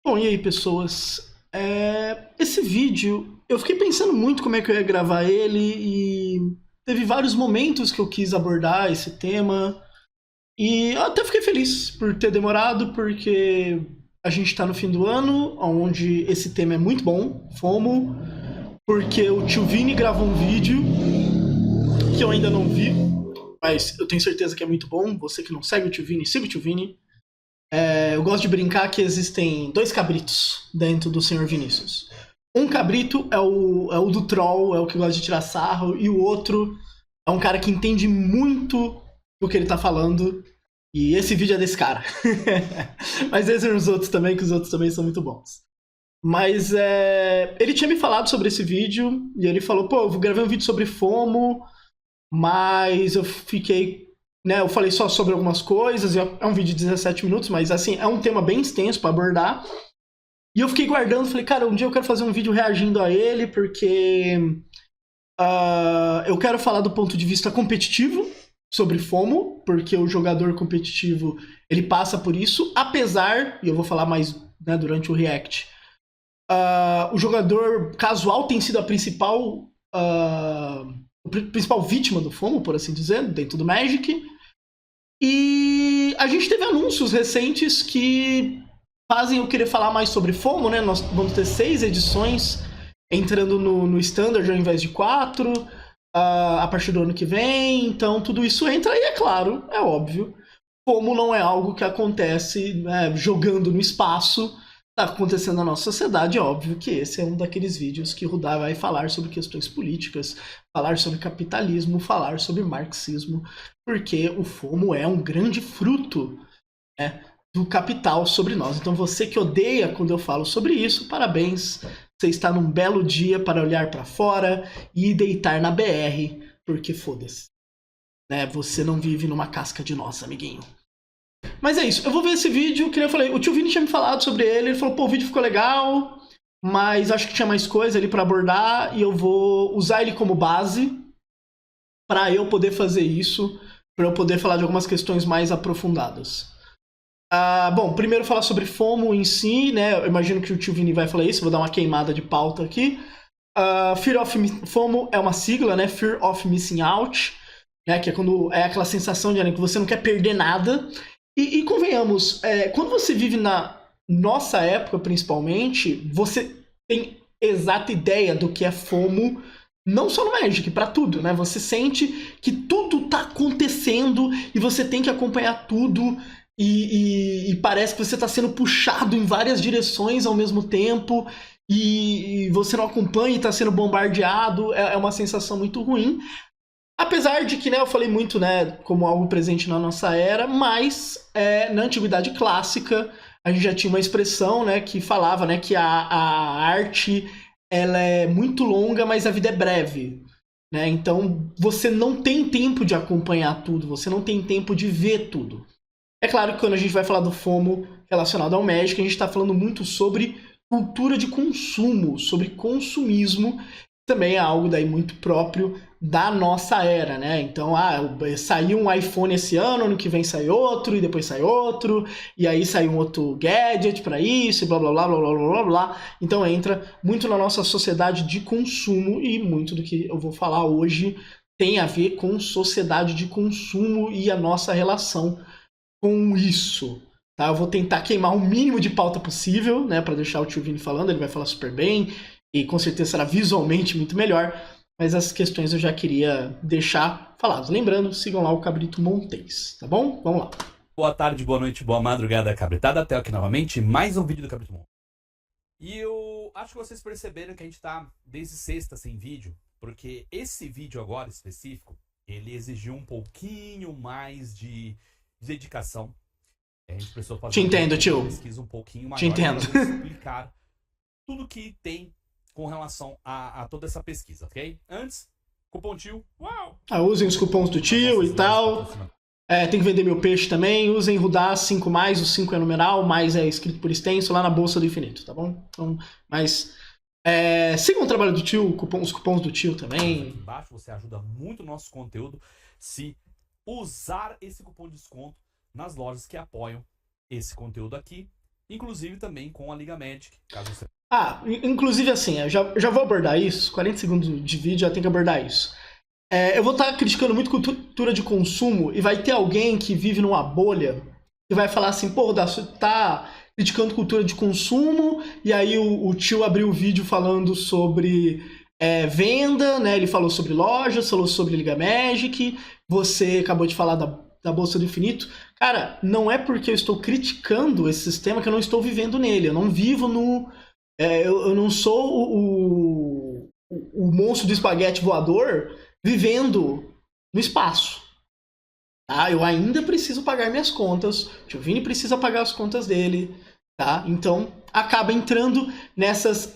Bom, e aí, pessoas? Esse vídeo, eu fiquei pensando muito como é que eu ia gravar ele e teve vários momentos que eu quis abordar esse tema e eu até fiquei feliz por ter demorado, porque a gente tá no fim do ano, onde esse tema é muito bom, FOMO, porque o tio Vini gravou um vídeo que eu ainda não vi, mas eu tenho certeza que é muito bom. Você que não segue o tio Vini, siga o tio Vini. Eu gosto de brincar que existem dois cabritos dentro do Senhor Vinícius. Um cabrito é o do troll, é o que gosta de tirar sarro, e o outro é um cara que entende muito do que ele tá falando. E esse vídeo é desse cara. Mas esses são os outros também, que os outros também são muito bons. Mas ele tinha me falado sobre esse vídeo, e ele falou, pô, eu vou gravar um vídeo sobre FOMO, mas eu fiquei, né, eu falei só sobre algumas coisas, é um vídeo de 17 minutos, mas assim, é um tema bem extenso para abordar. E eu fiquei guardando, falei, cara, um dia eu quero fazer um vídeo reagindo a ele, porque eu quero falar do ponto de vista competitivo sobre FOMO, porque o jogador competitivo, ele passa por isso, apesar, e eu vou falar mais, né, durante o react, o jogador casual tem sido a principal vítima do FOMO, por assim dizer, dentro do Magic. E a gente teve anúncios recentes que fazem eu querer falar mais sobre FOMO, né? Nós vamos ter 6 edições entrando no Standard ao invés de 4 a partir do ano que vem. Então tudo isso entra e é claro, é óbvio. FOMO não é algo que acontece, né, jogando no espaço. Está acontecendo na nossa sociedade, é óbvio que esse é um daqueles vídeos que Rudá vai falar sobre questões políticas, falar sobre capitalismo, falar sobre marxismo, porque o FOMO é um grande fruto, né, do capital sobre nós. Então você que odeia quando eu falo sobre isso, parabéns, você está num belo dia para olhar para fora e deitar na BR, porque foda-se, né? Você não vive numa casca de noz, amiguinho. Mas é isso, eu vou ver esse vídeo, que nem eu falei, o tio Vini tinha me falado sobre ele falou, pô, o vídeo ficou legal, mas acho que tinha mais coisa ali pra abordar, e eu vou usar ele como base pra eu poder fazer isso, pra eu poder falar de algumas questões mais aprofundadas. Bom, primeiro falar sobre FOMO em si, né, eu imagino que o tio Vini vai falar isso, vou dar uma queimada de pauta aqui. FOMO é uma sigla, né, Fear of Missing Out, né, que é quando é aquela sensação de que você não quer perder nada. E convenhamos, quando você vive na nossa época, principalmente, você tem exata ideia do que é FOMO, não só no Magic, pra tudo, né? Você sente que tudo tá acontecendo e você tem que acompanhar tudo e parece que você tá sendo puxado em várias direções ao mesmo tempo e você não acompanha e tá sendo bombardeado, é uma sensação muito ruim. Apesar de que, né, eu falei muito, né, como algo presente na nossa era, mas na antiguidade clássica a gente já tinha uma expressão, né, que falava, né, que a arte ela é muito longa, mas a vida é breve, né? Então você não tem tempo de acompanhar tudo, você não tem tempo de ver tudo. É claro que quando a gente vai falar do FOMO relacionado ao Magic, a gente está falando muito sobre cultura de consumo, sobre consumismo, também é algo daí muito próprio da nossa era, né? Então, saiu um iPhone esse ano que vem sai outro, e depois sai outro, e aí sai um outro gadget para isso, e blá blá blá blá blá blá blá. Então entra muito na nossa sociedade de consumo, e muito do que eu vou falar hoje tem a ver com sociedade de consumo e a nossa relação com isso. Tá? Eu vou tentar queimar o mínimo de pauta possível, né, para deixar o tio Vini falando, ele vai falar super bem, e com certeza será visualmente muito melhor, mas as questões eu já queria deixar faladas. Lembrando, sigam lá o Cabrito Montes, tá bom? Vamos lá. Boa tarde, boa noite, boa madrugada, cabritada. Até aqui novamente, mais um vídeo do Cabrito Montes. E eu acho que vocês perceberam que a gente tá desde sexta sem vídeo, porque esse vídeo agora específico, ele exigiu um pouquinho mais de dedicação. A gente precisou fazer Te entendo, tio. uma pesquisa um pouquinho maior Te entendo. para explicar tudo que tem com relação a toda essa pesquisa, ok? Antes, cupom tio, uau! Usem os cupons do tio e tal. Tem que vender meu peixe também. Usem Rudá 5 mais, o 5 é numeral, mais é escrito por extenso lá na Bolsa do Infinito, tá bom? Então, mas sigam o trabalho do tio, os cupons do tio também. Aqui embaixo você ajuda muito o nosso conteúdo se usar esse cupom de desconto nas lojas que apoiam esse conteúdo aqui inclusive também com a Liga Magic, caso você... Inclusive assim, eu já vou abordar isso, 40 segundos de vídeo já tem que abordar isso. Eu vou estar criticando muito cultura de consumo e vai ter alguém que vive numa bolha e vai falar assim, pô, Dacio, tá criticando cultura de consumo, e aí o tio abriu o vídeo falando sobre venda, né? Ele falou sobre lojas, falou sobre Liga Magic, você acabou de falar da Bolsa do Infinito. Cara, não é porque eu estou criticando esse sistema que eu não estou vivendo nele, eu não vivo no... eu não sou o monstro do espaguete voador vivendo no espaço. Tá? Eu ainda preciso pagar minhas contas, o tio Vini precisa pagar as contas dele, tá? Então acaba entrando nessas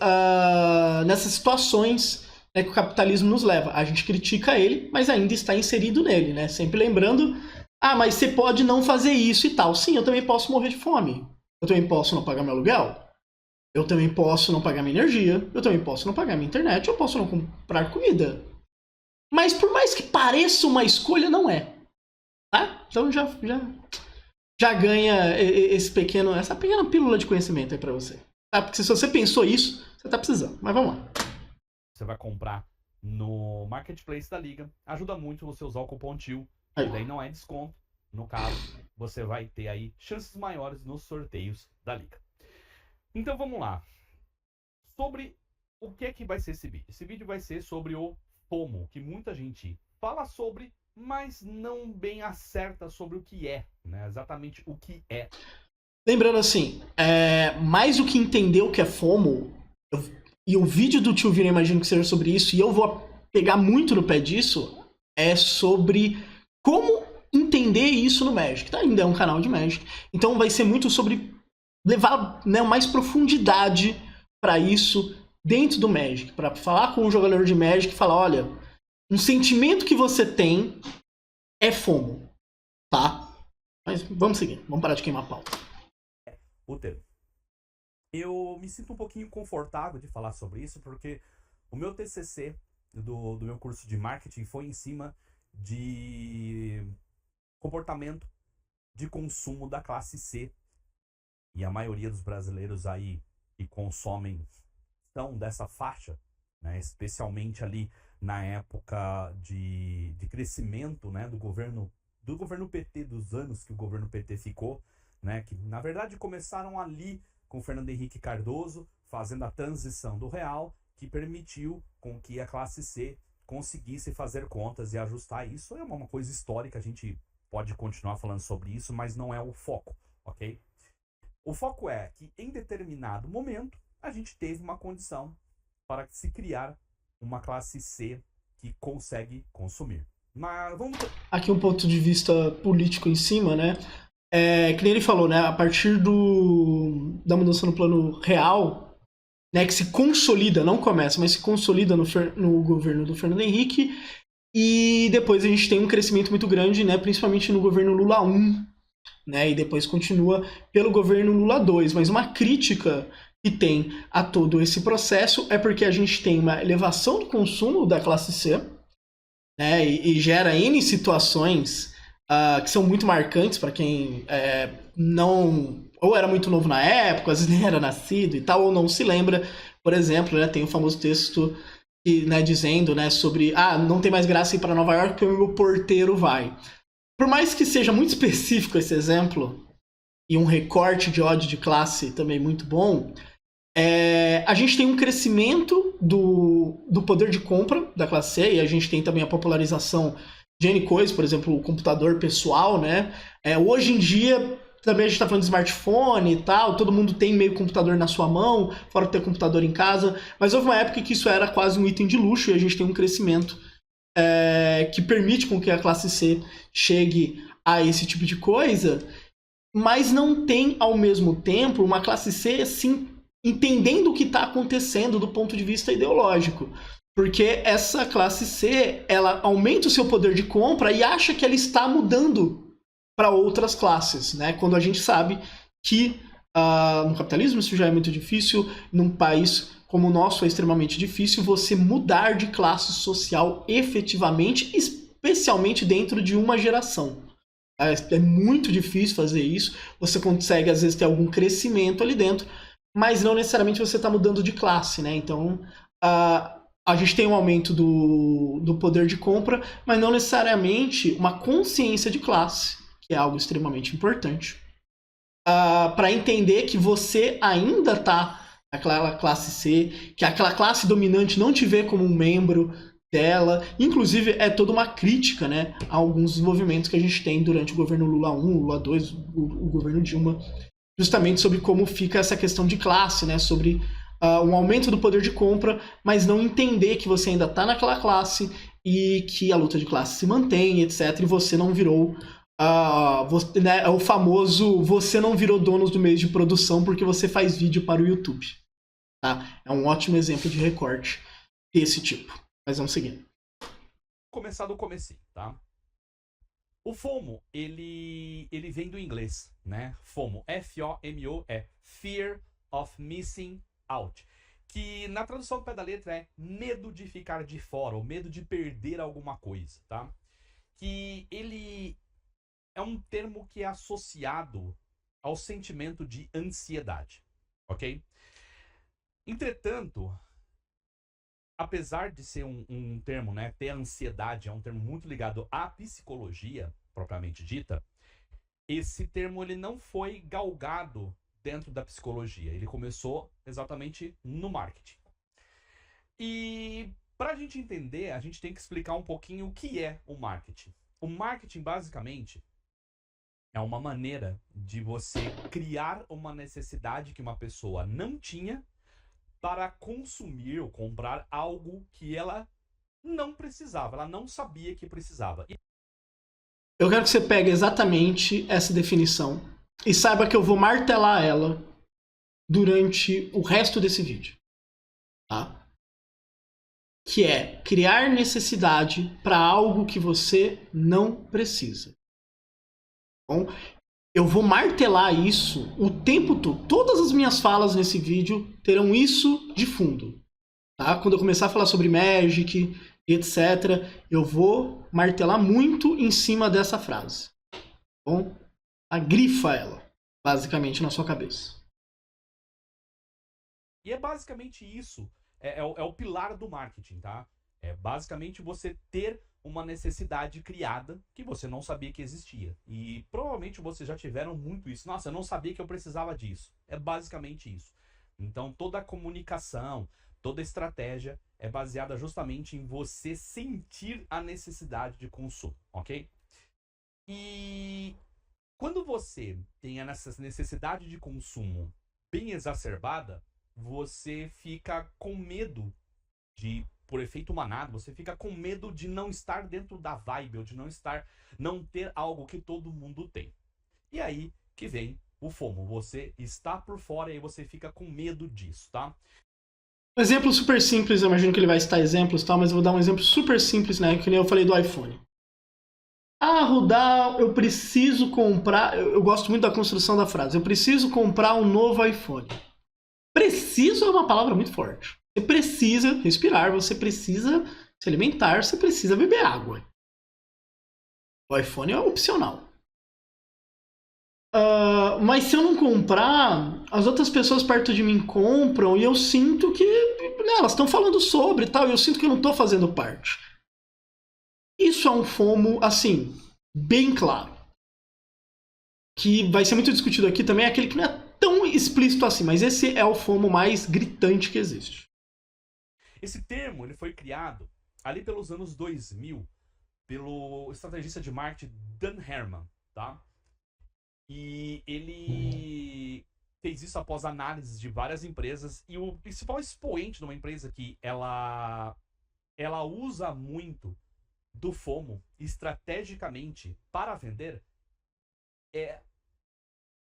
situações, né, que o capitalismo nos leva. A gente critica ele, mas ainda está inserido nele, né? Sempre lembrando, mas você pode não fazer isso e tal. Sim, eu também posso morrer de fome. Eu também posso não pagar meu aluguel. Eu também posso não pagar minha energia. Eu também posso não pagar minha internet. Eu posso não comprar comida. Mas por mais que pareça uma escolha, não é. Tá? Então já ganha essa pequena pílula de conhecimento aí pra você. Tá? Porque se você pensou isso, você tá precisando. Mas vamos lá. Você vai comprar no Marketplace da Liga. Ajuda muito você usar o cupom TIL. E daí não é desconto. No caso, você vai ter aí chances maiores nos sorteios da Liga. Então vamos lá. Sobre o que é que vai ser esse vídeo? Esse vídeo vai ser sobre o FOMO, que muita gente fala sobre, mas não bem acerta sobre o que é, né? Exatamente o que é. Lembrando assim, mais do que entender o que é FOMO, e o vídeo do tio Vini, imagino que seja sobre isso, e eu vou pegar muito no pé disso, é sobre como entender isso no Magic. Tá? Ainda é um canal de Magic, então vai ser muito sobre levar, né, mais profundidade para isso dentro do Magic, para falar com um jogador de Magic e falar, olha, um sentimento que você tem é FOMO, tá? Mas vamos seguir, vamos parar de queimar a pauta. O termo. Eu me sinto um pouquinho confortável de falar sobre isso, porque o meu TCC do meu curso de marketing foi em cima de comportamento de consumo da classe C. E a maioria dos brasileiros aí que consomem são dessa faixa, né? Especialmente ali na época de crescimento, né, do governo PT, dos anos que o governo PT ficou, né, que na verdade começaram ali com Fernando Henrique Cardoso, fazendo a transição do real, que permitiu com que a classe C conseguisse fazer contas e ajustar. Isso é uma coisa histórica, a gente pode continuar falando sobre isso, mas não é o foco, ok? O foco é que em determinado momento a gente teve uma condição para se criar uma classe C que consegue consumir. Mas vamos... Aqui um ponto de vista político em cima, né? Que nem ele falou, né? A partir da mudança no plano real, né? Que se consolida, não começa, mas se consolida no governo do Fernando Henrique. E depois a gente tem um crescimento muito grande, né? Principalmente no governo Lula 1, né? E depois continua pelo governo Lula 2. Mas uma crítica que tem a todo esse processo é porque a gente tem uma elevação do consumo da classe C, né? E gera N situações que são muito marcantes para quem não... ou era muito novo na época, às vezes nem era nascido e tal, ou não se lembra. Por exemplo, né, tem o famoso texto que, né, dizendo, né, sobre não tem mais graça ir para Nova York porque o meu porteiro vai. Por mais que seja muito específico esse exemplo, e um recorte de ódio de classe também muito bom, a gente tem um crescimento do poder de compra da classe C, e a gente tem também a popularização de N coisas, por exemplo, o computador pessoal, né? Hoje em dia, também a gente está falando de smartphone e tal, todo mundo tem meio computador na sua mão, fora ter computador em casa, mas houve uma época que isso era quase um item de luxo, e a gente tem um crescimento que permite com que a classe C chegue a esse tipo de coisa, mas não tem, ao mesmo tempo, uma classe C, assim, entendendo o que está acontecendo do ponto de vista ideológico. Porque essa classe C, ela aumenta o seu poder de compra e acha que ela está mudando para outras classes, né? Quando a gente sabe que no capitalismo isso já é muito difícil, num país como o nosso é extremamente difícil você mudar de classe social efetivamente, especialmente dentro de uma geração. É muito difícil fazer isso. Você consegue, às vezes, ter algum crescimento ali dentro, mas não necessariamente você está mudando de classe, né? Então, a gente tem um aumento do poder de compra, mas não necessariamente uma consciência de classe, que é algo extremamente importante, para entender que você ainda está naquela classe C, que aquela classe dominante não te vê como um membro dela. Inclusive, é toda uma crítica, né, a alguns desenvolvimentos que a gente tem durante o governo Lula 1, Lula 2, o governo Dilma, justamente sobre como fica essa questão de classe, né, sobre um aumento do poder de compra, mas não entender que você ainda está naquela classe e que a luta de classe se mantém, etc. E você não virou né, o famoso você não virou dono do meio de produção porque você faz vídeo para o YouTube. Tá? É um ótimo exemplo de recorte desse tipo. Mas vamos seguir. Começar do comecinho, tá? O FOMO, ele vem do inglês, né? FOMO, F-O-M-O, é Fear of Missing Out. Que na tradução do pé da letra é medo de ficar de fora, ou medo de perder alguma coisa, tá? Que ele é um termo que é associado ao sentimento de ansiedade, ok? Entretanto, apesar de ser um termo, né, ter ansiedade, é um termo muito ligado à psicologia, propriamente dita, esse termo ele não foi galgado dentro da psicologia. Ele começou exatamente no marketing. E para a gente entender, a gente tem que explicar um pouquinho o que é o marketing. O marketing, basicamente, é uma maneira de você criar uma necessidade que uma pessoa não tinha para consumir ou comprar algo que ela não precisava, ela não sabia que precisava. Eu quero que você pegue exatamente essa definição e saiba que eu vou martelar ela durante o resto desse vídeo. Tá? Que é criar necessidade para algo que você não precisa. Bom, eu vou martelar isso o tempo todo. Todas as minhas falas nesse vídeo terão isso de fundo. Tá? Quando eu começar a falar sobre Magic, etc., eu vou martelar muito em cima dessa frase. Bom, agrifa ela, basicamente, na sua cabeça. E é basicamente isso. É o pilar do marketing, tá? É basicamente você ter uma necessidade criada que você não sabia que existia. E provavelmente vocês já tiveram muito isso. Nossa, eu não sabia que eu precisava disso. É basicamente isso. Então toda a comunicação, toda a estratégia é baseada justamente em você sentir a necessidade de consumo, ok? E quando você tem essa necessidade de consumo bem exacerbada, você fica com medo de, por efeito manada, você fica com medo de não estar dentro da vibe, ou de não ter algo que todo mundo tem. E aí que vem o FOMO, você está por fora e aí você fica com medo disso, tá? Um exemplo super simples, eu imagino que ele vai citar exemplos, tá? Mas eu vou dar um exemplo super simples, né? Que nem eu falei do iPhone. Rudá, eu preciso comprar... Eu gosto muito da construção da frase. Eu preciso comprar um novo iPhone. Preciso é uma palavra muito forte. Você precisa respirar, você precisa se alimentar, você precisa beber água. O iPhone é opcional. Mas se eu não comprar, as outras pessoas perto de mim compram e eu sinto que elas estão falando sobre e tal, e eu sinto que eu não estou fazendo parte. Isso é um FOMO, assim, bem claro. Que vai ser muito discutido aqui também, é aquele que não é tão explícito assim, mas esse é o FOMO mais gritante que existe. Esse termo ele foi criado ali pelos anos 2000 pelo estrategista de marketing Dan Herman, tá? E ele fez isso após análise de várias empresas, e o principal expoente de uma empresa que ela usa muito do FOMO estrategicamente para vender é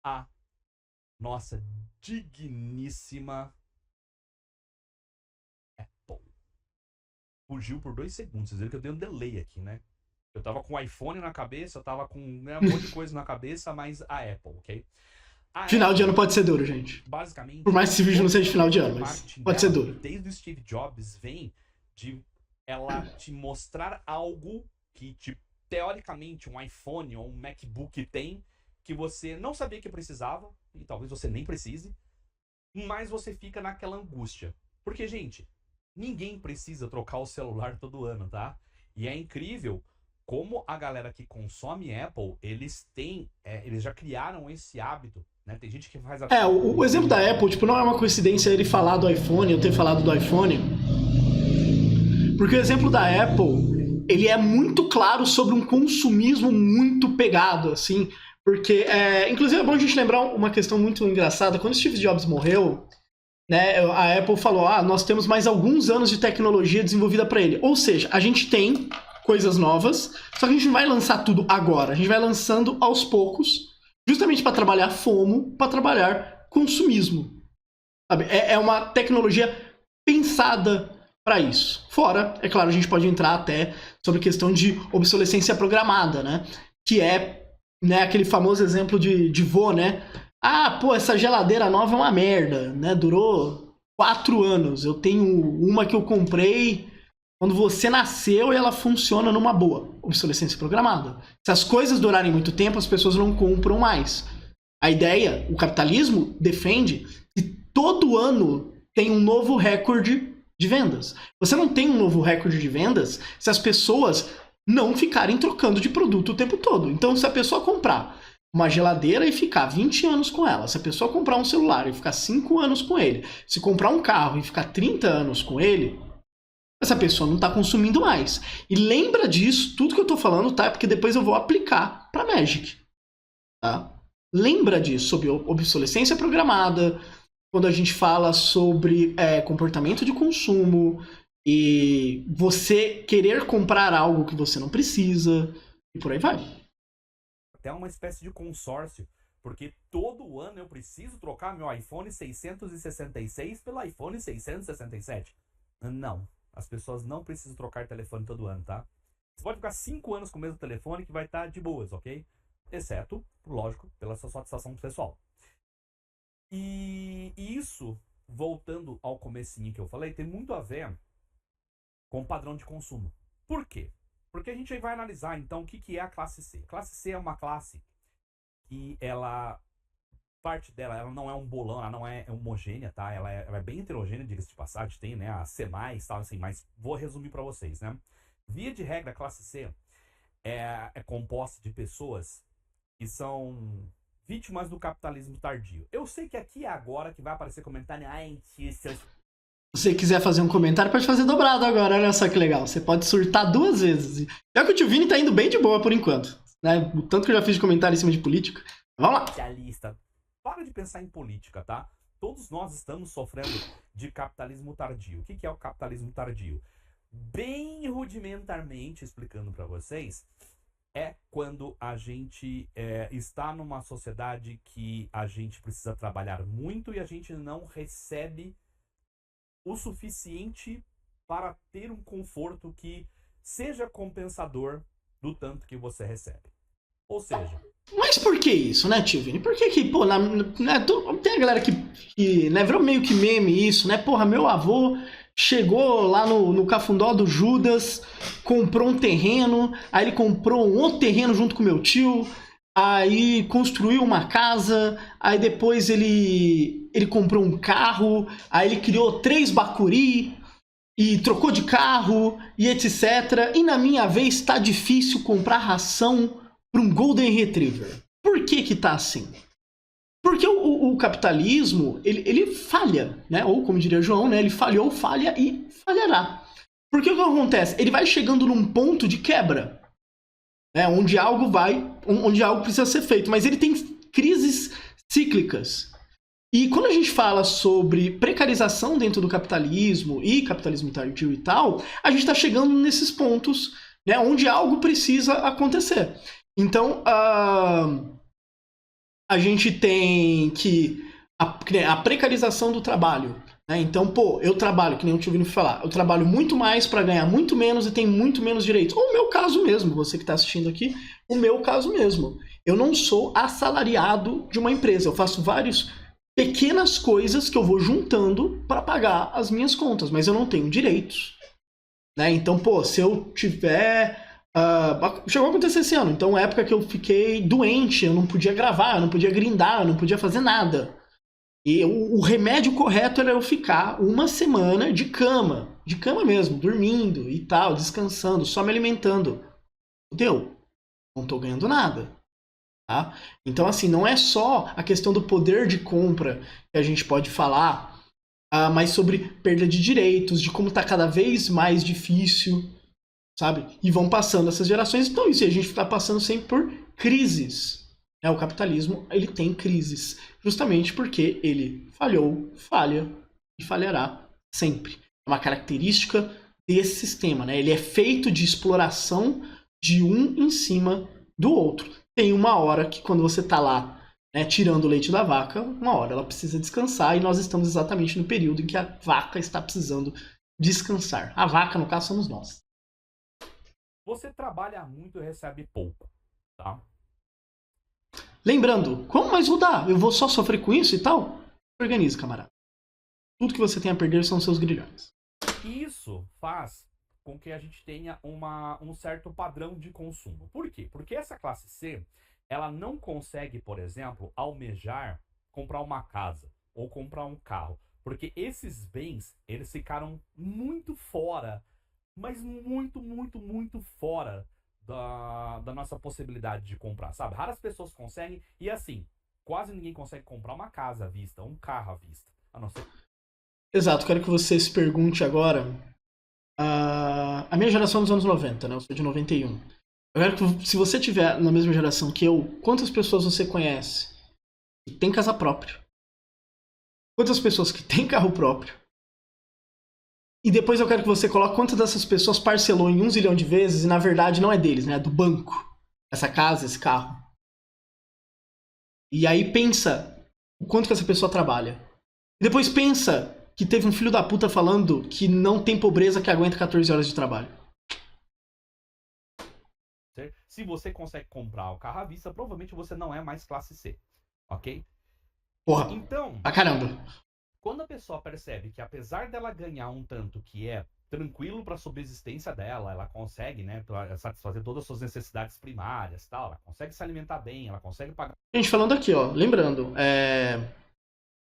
a nossa digníssima Apple. Fugiu por 2 segundos, vocês viram que eu dei um delay aqui, né? Eu tava com o iPhone na cabeça, eu tava com um monte de coisa na cabeça, mas a Apple, ok? Final Apple, de ano pode ser duro, gente. Basicamente, por mais que esse vídeo não seja de final de ano, mas pode ser duro. Desde o Steve Jobs vem de ela te mostrar algo que te teoricamente, um iPhone ou um MacBook tem, que você não sabia que precisava, e talvez você nem precise, mas você fica naquela angústia. Porque, gente, ninguém precisa trocar o celular todo ano, tá? E é incrível como a galera que consome Apple, eles já criaram esse hábito, né? Tem gente que faz... O exemplo da Apple, tipo, não é uma coincidência ele falar do iPhone, eu ter falado do iPhone, porque o exemplo da Apple, ele é muito claro sobre um consumismo muito pegado, assim, porque, inclusive é bom a gente lembrar uma questão muito engraçada, quando Steve Jobs morreu, né, a Apple falou, nós temos mais alguns anos de tecnologia desenvolvida para ele, ou seja, a gente tem coisas novas, só que a gente não vai lançar tudo agora, a gente vai lançando aos poucos, justamente para trabalhar FOMO, para trabalhar consumismo, sabe? É uma tecnologia pensada para isso. Fora, é claro, a gente pode entrar até sobre a questão de obsolescência programada, né? Que é, né, aquele famoso exemplo de vô, né? Essa geladeira nova é uma merda, né? Durou 4 anos. Eu tenho uma que eu comprei quando você nasceu e ela funciona numa boa. Obsolescência programada. Se as coisas durarem muito tempo, as pessoas não compram mais. A ideia, o capitalismo defende que todo ano tem um novo recorde de vendas. Você não tem um novo recorde de vendas se as pessoas não ficarem trocando de produto o tempo todo. Então, se a pessoa comprar uma geladeira e ficar 20 anos com ela, se a pessoa comprar um celular e ficar 5 anos com ele, se comprar um carro e ficar 30 anos com ele, essa pessoa não está consumindo mais. E lembra disso, tudo que eu estou falando, tá? Porque depois eu vou aplicar para Magic. Tá? Lembra disso, sobre obsolescência programada, quando a gente fala sobre comportamento de consumo e você querer comprar algo que você não precisa e por aí vai. Até uma espécie de consórcio, porque todo ano eu preciso trocar meu iPhone 666 pelo iPhone 667. Não, as pessoas não precisam trocar telefone todo ano, tá? Você pode ficar 5 anos com o mesmo telefone que vai estar de boas, ok? Exceto, lógico, pela sua satisfação pessoal. E isso, voltando ao comecinho que eu falei, tem muito a ver com o padrão de consumo. Por quê? Porque a gente vai analisar, então, o que é a classe C. A classe C é uma classe que parte dela, ela não é um bolão, ela não é homogênea, tá? Ela é bem heterogênea, diga-se de passagem, tem, né, a C+, tal, assim, mas vou resumir para vocês, né? Via de regra, a classe C é composta de pessoas que são vítimas do capitalismo tardio. Eu sei que aqui é agora que vai aparecer comentário. Se você quiser fazer um comentário, pode fazer dobrado agora. Olha só que legal. Você pode surtar 2 vezes. Já que o Tio Vini tá indo bem de boa por enquanto. Né? O tanto que eu já fiz de comentário em cima de política. Vamos lá. Para de pensar em política, tá? Todos nós estamos sofrendo de capitalismo tardio. O que é o capitalismo tardio? Bem rudimentarmente explicando para vocês, é quando a gente está numa sociedade que a gente precisa trabalhar muito e a gente não recebe o suficiente para ter um conforto que seja compensador do tanto que você recebe. Ou seja... Mas por que isso, né, tio Vini? Por que pô, tem a galera que né, virou meio que meme isso, né? Porra, meu avô chegou lá no Cafundó do Judas, comprou um terreno, aí ele comprou um outro terreno junto com meu tio, aí construiu uma casa, aí depois ele comprou um carro, aí ele criou 3 bacuri e trocou de carro e etc. E na minha vez tá difícil comprar ração para um Golden Retriever. Por que tá assim? Porque o capitalismo, ele falha, né? Ou como diria João, né? Ele falhou, falha e falhará. Porque o que acontece? Ele vai chegando num ponto de quebra, né? Onde algo precisa ser feito. Mas ele tem crises cíclicas. E quando a gente fala sobre precarização dentro do capitalismo e capitalismo tardio e tal, a gente está chegando nesses pontos, né? Onde algo precisa acontecer. Então, a gente tem que a precarização do trabalho. Né? Então, pô, eu trabalho, que nem o tio Vini falar, eu trabalho muito mais para ganhar muito menos e tenho muito menos direitos. Ou o meu caso mesmo, você que está assistindo aqui, o meu caso mesmo. Eu não sou assalariado de uma empresa, eu faço várias pequenas coisas que eu vou juntando para pagar as minhas contas, mas eu não tenho direitos. Né? Então, pô, se eu tiver Chegou a acontecer esse ano. Então, época que eu fiquei doente, eu não podia gravar, eu não podia grindar, eu não podia fazer nada. E o remédio correto era eu ficar uma semana de cama mesmo, dormindo e tal, descansando, só me alimentando. Deu, não tô ganhando nada. Tá? Então, assim, não é só a questão do poder de compra que a gente pode falar, mas sobre perda de direitos, de como tá cada vez mais difícil, sabe? E vão passando essas gerações, então isso, e a gente está passando sempre por crises. O capitalismo, ele tem crises, justamente porque ele falhou, falha e falhará sempre. É uma característica desse sistema, né? Ele é feito de exploração de um em cima do outro. Tem uma hora que quando você está lá, né, tirando o leite da vaca, uma hora ela precisa descansar e nós estamos exatamente no período em que a vaca está precisando descansar. A vaca, no caso, somos nós. Você trabalha muito e recebe pouco, tá? Lembrando, como mais vou dar? Eu vou só sofrer com isso e tal? Organize, camarada. Tudo que você tem a perder são seus grilhões. Isso faz com que a gente tenha um certo padrão de consumo. Por quê? Porque essa classe C, ela não consegue, por exemplo, almejar comprar uma casa ou comprar um carro. Porque esses bens, eles ficaram muito fora, mas muito, muito, muito fora da nossa possibilidade de comprar, sabe? Raras pessoas conseguem, e assim, quase ninguém consegue comprar uma casa à vista, um carro à vista. A não ser... Exato, quero que você se pergunte agora. A minha geração é dos anos 90, né? Eu sou de 91. Eu quero que, se você tiver na mesma geração que eu, quantas pessoas você conhece que tem casa própria? Quantas pessoas que tem carro próprio? E depois eu quero que você coloque quantas dessas pessoas parcelou em 1 zilhão de vezes e na verdade não é deles, né? É do banco. Essa casa, esse carro. E aí pensa o quanto que essa pessoa trabalha. E depois pensa que teve um filho da puta falando que não tem pobreza que aguenta 14 horas de trabalho. Se você consegue comprar o carro à vista, provavelmente você não é mais classe C, ok? Porra, Então, pra caramba. quando a pessoa percebe que apesar dela ganhar um tanto que é tranquilo para a subsistência dela, ela consegue, né, satisfazer todas as suas necessidades primárias, tal, ela consegue se alimentar bem, ela consegue pagar. Gente, falando aqui, ó, lembrando,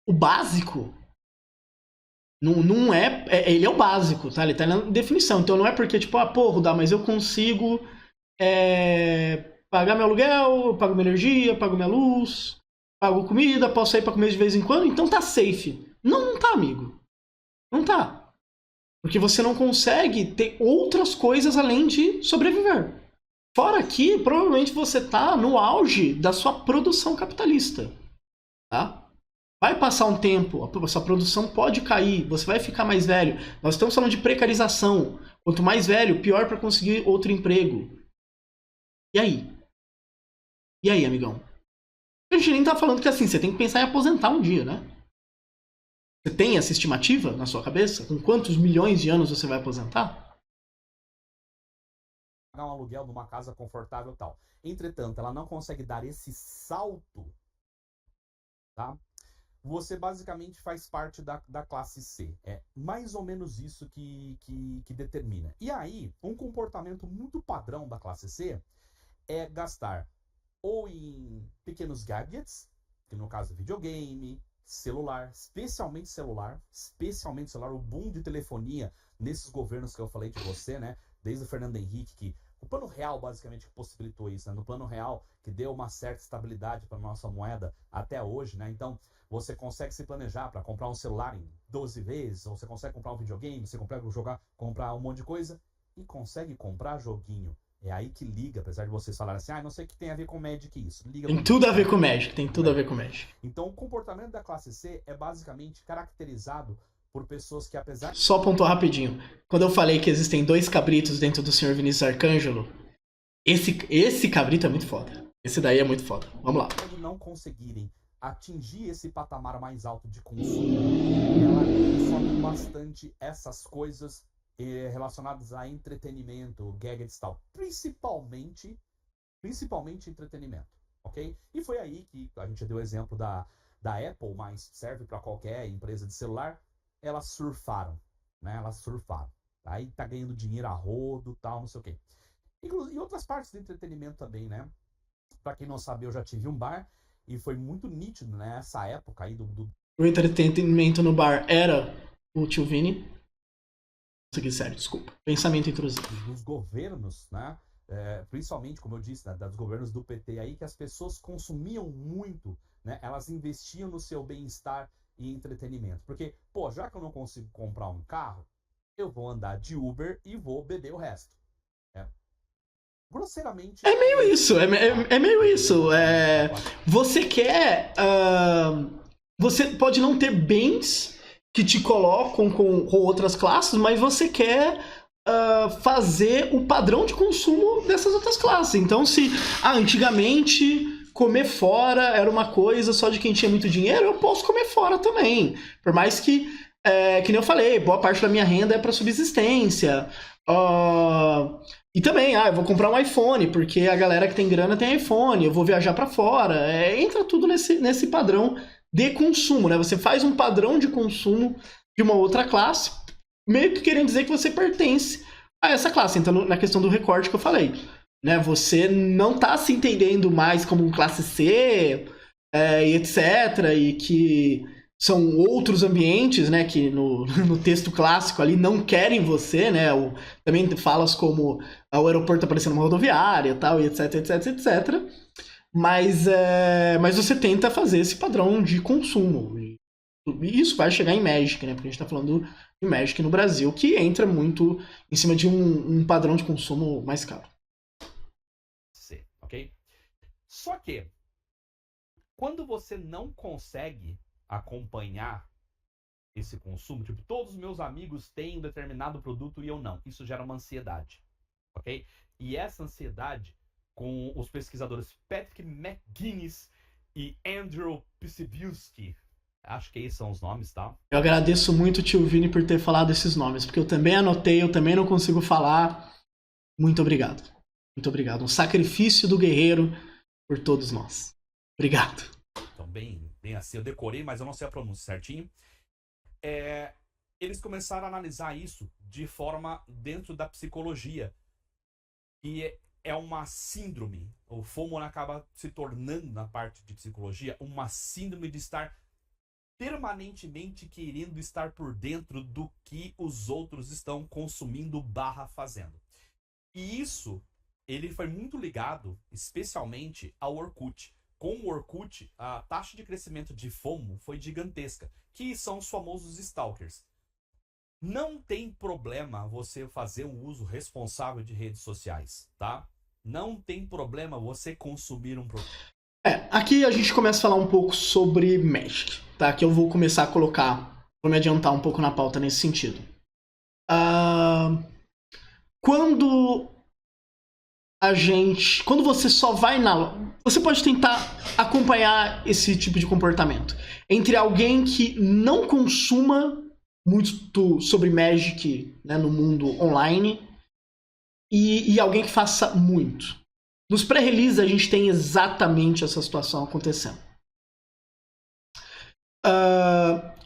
o básico não ele é o básico, tá? Ele tá na definição. Então não é porque, tipo, porra, dá, mas eu consigo pagar meu aluguel, eu pago minha energia, pago minha luz, pago comida, posso sair pra comer de vez em quando, então tá safe. Não tá, amigo. Não tá. Porque você não consegue ter outras coisas além de sobreviver. Fora que, provavelmente você tá no auge da sua produção capitalista. Tá? Vai passar um tempo, a sua produção pode cair, você vai ficar mais velho. Nós estamos falando de precarização. Quanto mais velho, pior para conseguir outro emprego. E aí? E aí, amigão? A gente nem tá falando que assim, você tem que pensar em aposentar um dia, né? Você tem essa estimativa na sua cabeça? Com quantos milhões de anos você vai aposentar? Pagar um aluguel numa casa confortável e tal. Entretanto, ela não consegue dar esse salto, tá? Você basicamente faz parte da classe C. É mais ou menos isso que determina. E aí, um comportamento muito padrão da classe C é gastar ou em pequenos gadgets, que no caso videogame, celular, especialmente celular, o boom de telefonia nesses governos que eu falei de você, né? Desde o Fernando Henrique, que o Plano Real basicamente possibilitou isso, né? No Plano Real, que deu uma certa estabilidade para nossa moeda até hoje, né? Então, você consegue se planejar para comprar um celular em 12 vezes, ou você consegue comprar um videogame, você consegue comprar um monte de coisa, e consegue comprar joguinho. É aí que liga, apesar de vocês falarem assim, não sei o que tem a ver com Magic isso. Liga Tem tudo a ver com Magic, tem tudo a ver com Magic. Então, o comportamento da classe C é basicamente caracterizado por pessoas que, apesar... Só pontuar rapidinho. Quando eu falei que existem 2 cabritos dentro do Sr. Vinícius Arcângelo, esse cabrito é muito foda. Esse daí é muito foda. Vamos lá. Quando não conseguirem atingir esse patamar mais alto de consumo, ela consome bastante essas coisas relacionadas a entretenimento, gadgets e tal. Principalmente entretenimento, ok? E foi aí que a gente deu o exemplo da Apple, mas serve para qualquer empresa de celular. Elas surfaram, né? Elas surfaram. Aí tá ganhando dinheiro a rodo, tal, não sei o quê. E outras partes do entretenimento também, né? Pra quem não sabe, eu já tive um bar e foi muito nítido nessa época aí O entretenimento no bar era o tio Vini. Isso aqui, sério, desculpa. Pensamento intrusivo. dos governos, né? Principalmente, como eu disse, dos governos do PT aí, que as pessoas consumiam muito, né? Elas investiam no seu bem-estar e entretenimento. Porque, pô, já que eu não consigo comprar um carro, eu vou andar de Uber e vou beber o resto. Grosseiramente. É meio isso, é meio isso. Você quer. Você pode não ter bens que te colocam com outras classes, mas você quer fazer o padrão de consumo dessas outras classes. Então, se antigamente comer fora era uma coisa só de quem tinha muito dinheiro, eu posso comer fora também. Por mais que nem eu falei, boa parte da minha renda é para subsistência. E também, eu vou comprar um iPhone, porque a galera que tem grana tem iPhone, eu vou viajar para fora. Entra tudo nesse padrão de consumo, né? Você faz um padrão de consumo de uma outra classe, meio que querendo dizer que você pertence a essa classe. Então, na questão do recorte que eu falei, né? Você não tá se entendendo mais como um classe C, e etc., e que são outros ambientes, né, que no texto clássico ali não querem você, né, também falas como o aeroporto tá parecendo uma rodoviária tal, e etc, etc, etc. Mas você tenta fazer esse padrão de consumo. E isso vai chegar em Magic, né, porque a gente tá falando de Magic no Brasil, que entra muito em cima de um padrão de consumo mais caro. Sim, ok? Só que, quando você não consegue acompanhar esse consumo, tipo, todos os meus amigos têm um determinado produto e eu não. Isso gera uma ansiedade, ok? E essa ansiedade, com os pesquisadores Patrick McGuinness e Andrew Pisibiuski, acho que esses são os nomes, tá? Eu agradeço muito o tio Vini por ter falado esses nomes, porque eu também anotei, eu também não consigo falar. Muito obrigado. Muito obrigado. Um sacrifício do guerreiro por todos nós. Obrigado. Então, bem assim, eu decorei, mas eu não sei a pronúncia certinho. Eles começaram a analisar isso de forma dentro da psicologia. E é uma síndrome. O FOMO acaba se tornando, na parte de psicologia, uma síndrome de estar permanentemente querendo estar por dentro do que os outros estão consumindo / fazendo. E isso, ele foi muito ligado, especialmente ao Orkut. Com o Orkut, a taxa de crescimento de FOMO foi gigantesca, que são os famosos stalkers. Não tem problema você fazer um uso responsável de redes sociais, tá? Não tem problema você consumir um produto. Aqui a gente começa a falar um pouco sobre Magic, tá? Que eu vou começar a colocar, vou me adiantar um pouco na pauta nesse sentido. Quando você só vai você pode tentar acompanhar esse tipo de comportamento entre alguém que não consuma muito sobre Magic, né, no mundo online e alguém que faça muito. Nos pré-release a gente tem exatamente essa situação acontecendo.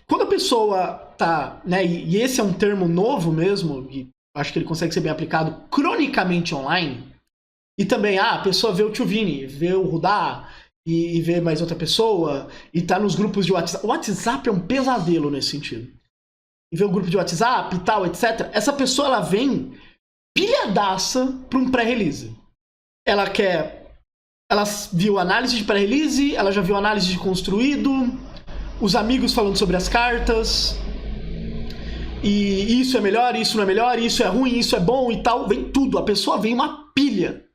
Quando a pessoa tá, né, e esse é um termo novo mesmo, e acho que ele consegue ser bem aplicado, cronicamente online. E também, a pessoa vê o tio Vini, vê o Rudá, e vê mais outra pessoa, e tá nos grupos de WhatsApp. O WhatsApp é um pesadelo nesse sentido. E vê o grupo de WhatsApp e tal, etc. Essa pessoa, ela vem pilhadaça pra um pré-release. Ela viu análise de pré-release, ela já viu análise de construído, os amigos falando sobre as cartas, e isso é melhor, isso não é melhor, isso é ruim, isso é bom e tal. Vem tudo, a pessoa vem uma pilha.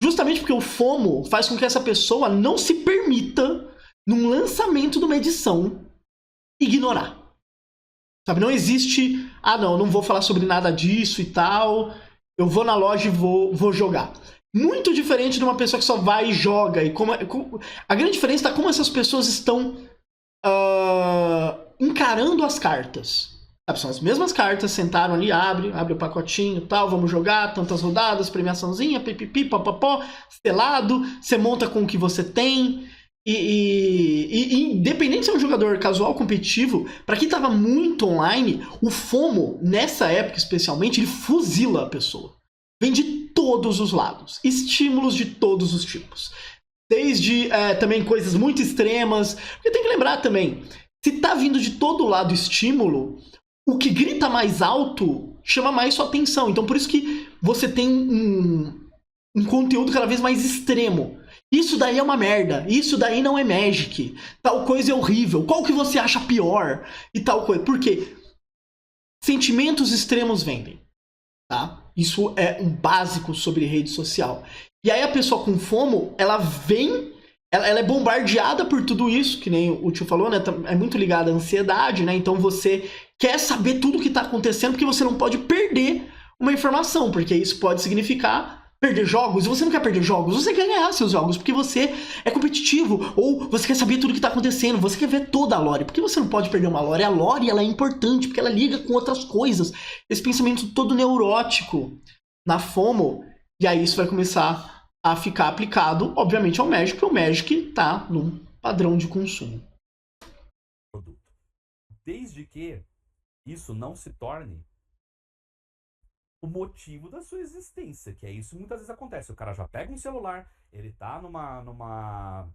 Justamente porque o FOMO faz com que essa pessoa não se permita, num lançamento de uma edição, ignorar. Sabe, não existe, não vou falar sobre nada disso e tal, eu vou na loja e vou jogar. Muito diferente de uma pessoa que só vai e joga. A grande diferença está como essas pessoas estão encarando as cartas. Sabe, são as mesmas cartas, sentaram ali, abre o pacotinho, tal, vamos jogar, tantas rodadas, premiaçãozinha, pipipi, papapó, selado, você monta com o que você tem. E independente se é um jogador casual ou competitivo, para quem tava muito online, o FOMO, nessa época especialmente, ele fuzila a pessoa. vem de todos os lados. Estímulos de todos os tipos. Desde também coisas muito extremas. Porque tem que lembrar também, se tá vindo de todo lado estímulo, o que grita mais alto chama mais sua atenção. Então por isso que você tem um conteúdo cada vez mais extremo. Isso daí é uma merda. Isso daí não é Magic. Tal coisa é horrível. Qual que você acha pior? E tal coisa. Por quê? Sentimentos extremos vendem. Tá? Isso é um básico sobre rede social. E aí a pessoa com FOMO, ela vem... Ela é bombardeada por tudo isso, que nem o tio falou, né? É muito ligada à ansiedade, né? Então você quer saber tudo o que tá acontecendo, porque você não pode perder uma informação, porque isso pode significar perder jogos, e você não quer perder jogos, você quer ganhar seus jogos, porque você é competitivo, ou você quer saber tudo o que tá acontecendo, você quer ver toda a lore, porque você não pode perder uma lore. A lore, ela é importante, porque ela liga com outras coisas. Esse pensamento todo neurótico na FOMO, e aí isso vai começar a ficar aplicado, obviamente, ao Magic, porque o Magic tá num padrão de consumo. Desde que isso não se torne o motivo da sua existência, que é isso que muitas vezes acontece. O cara já pega um celular, ele tá numa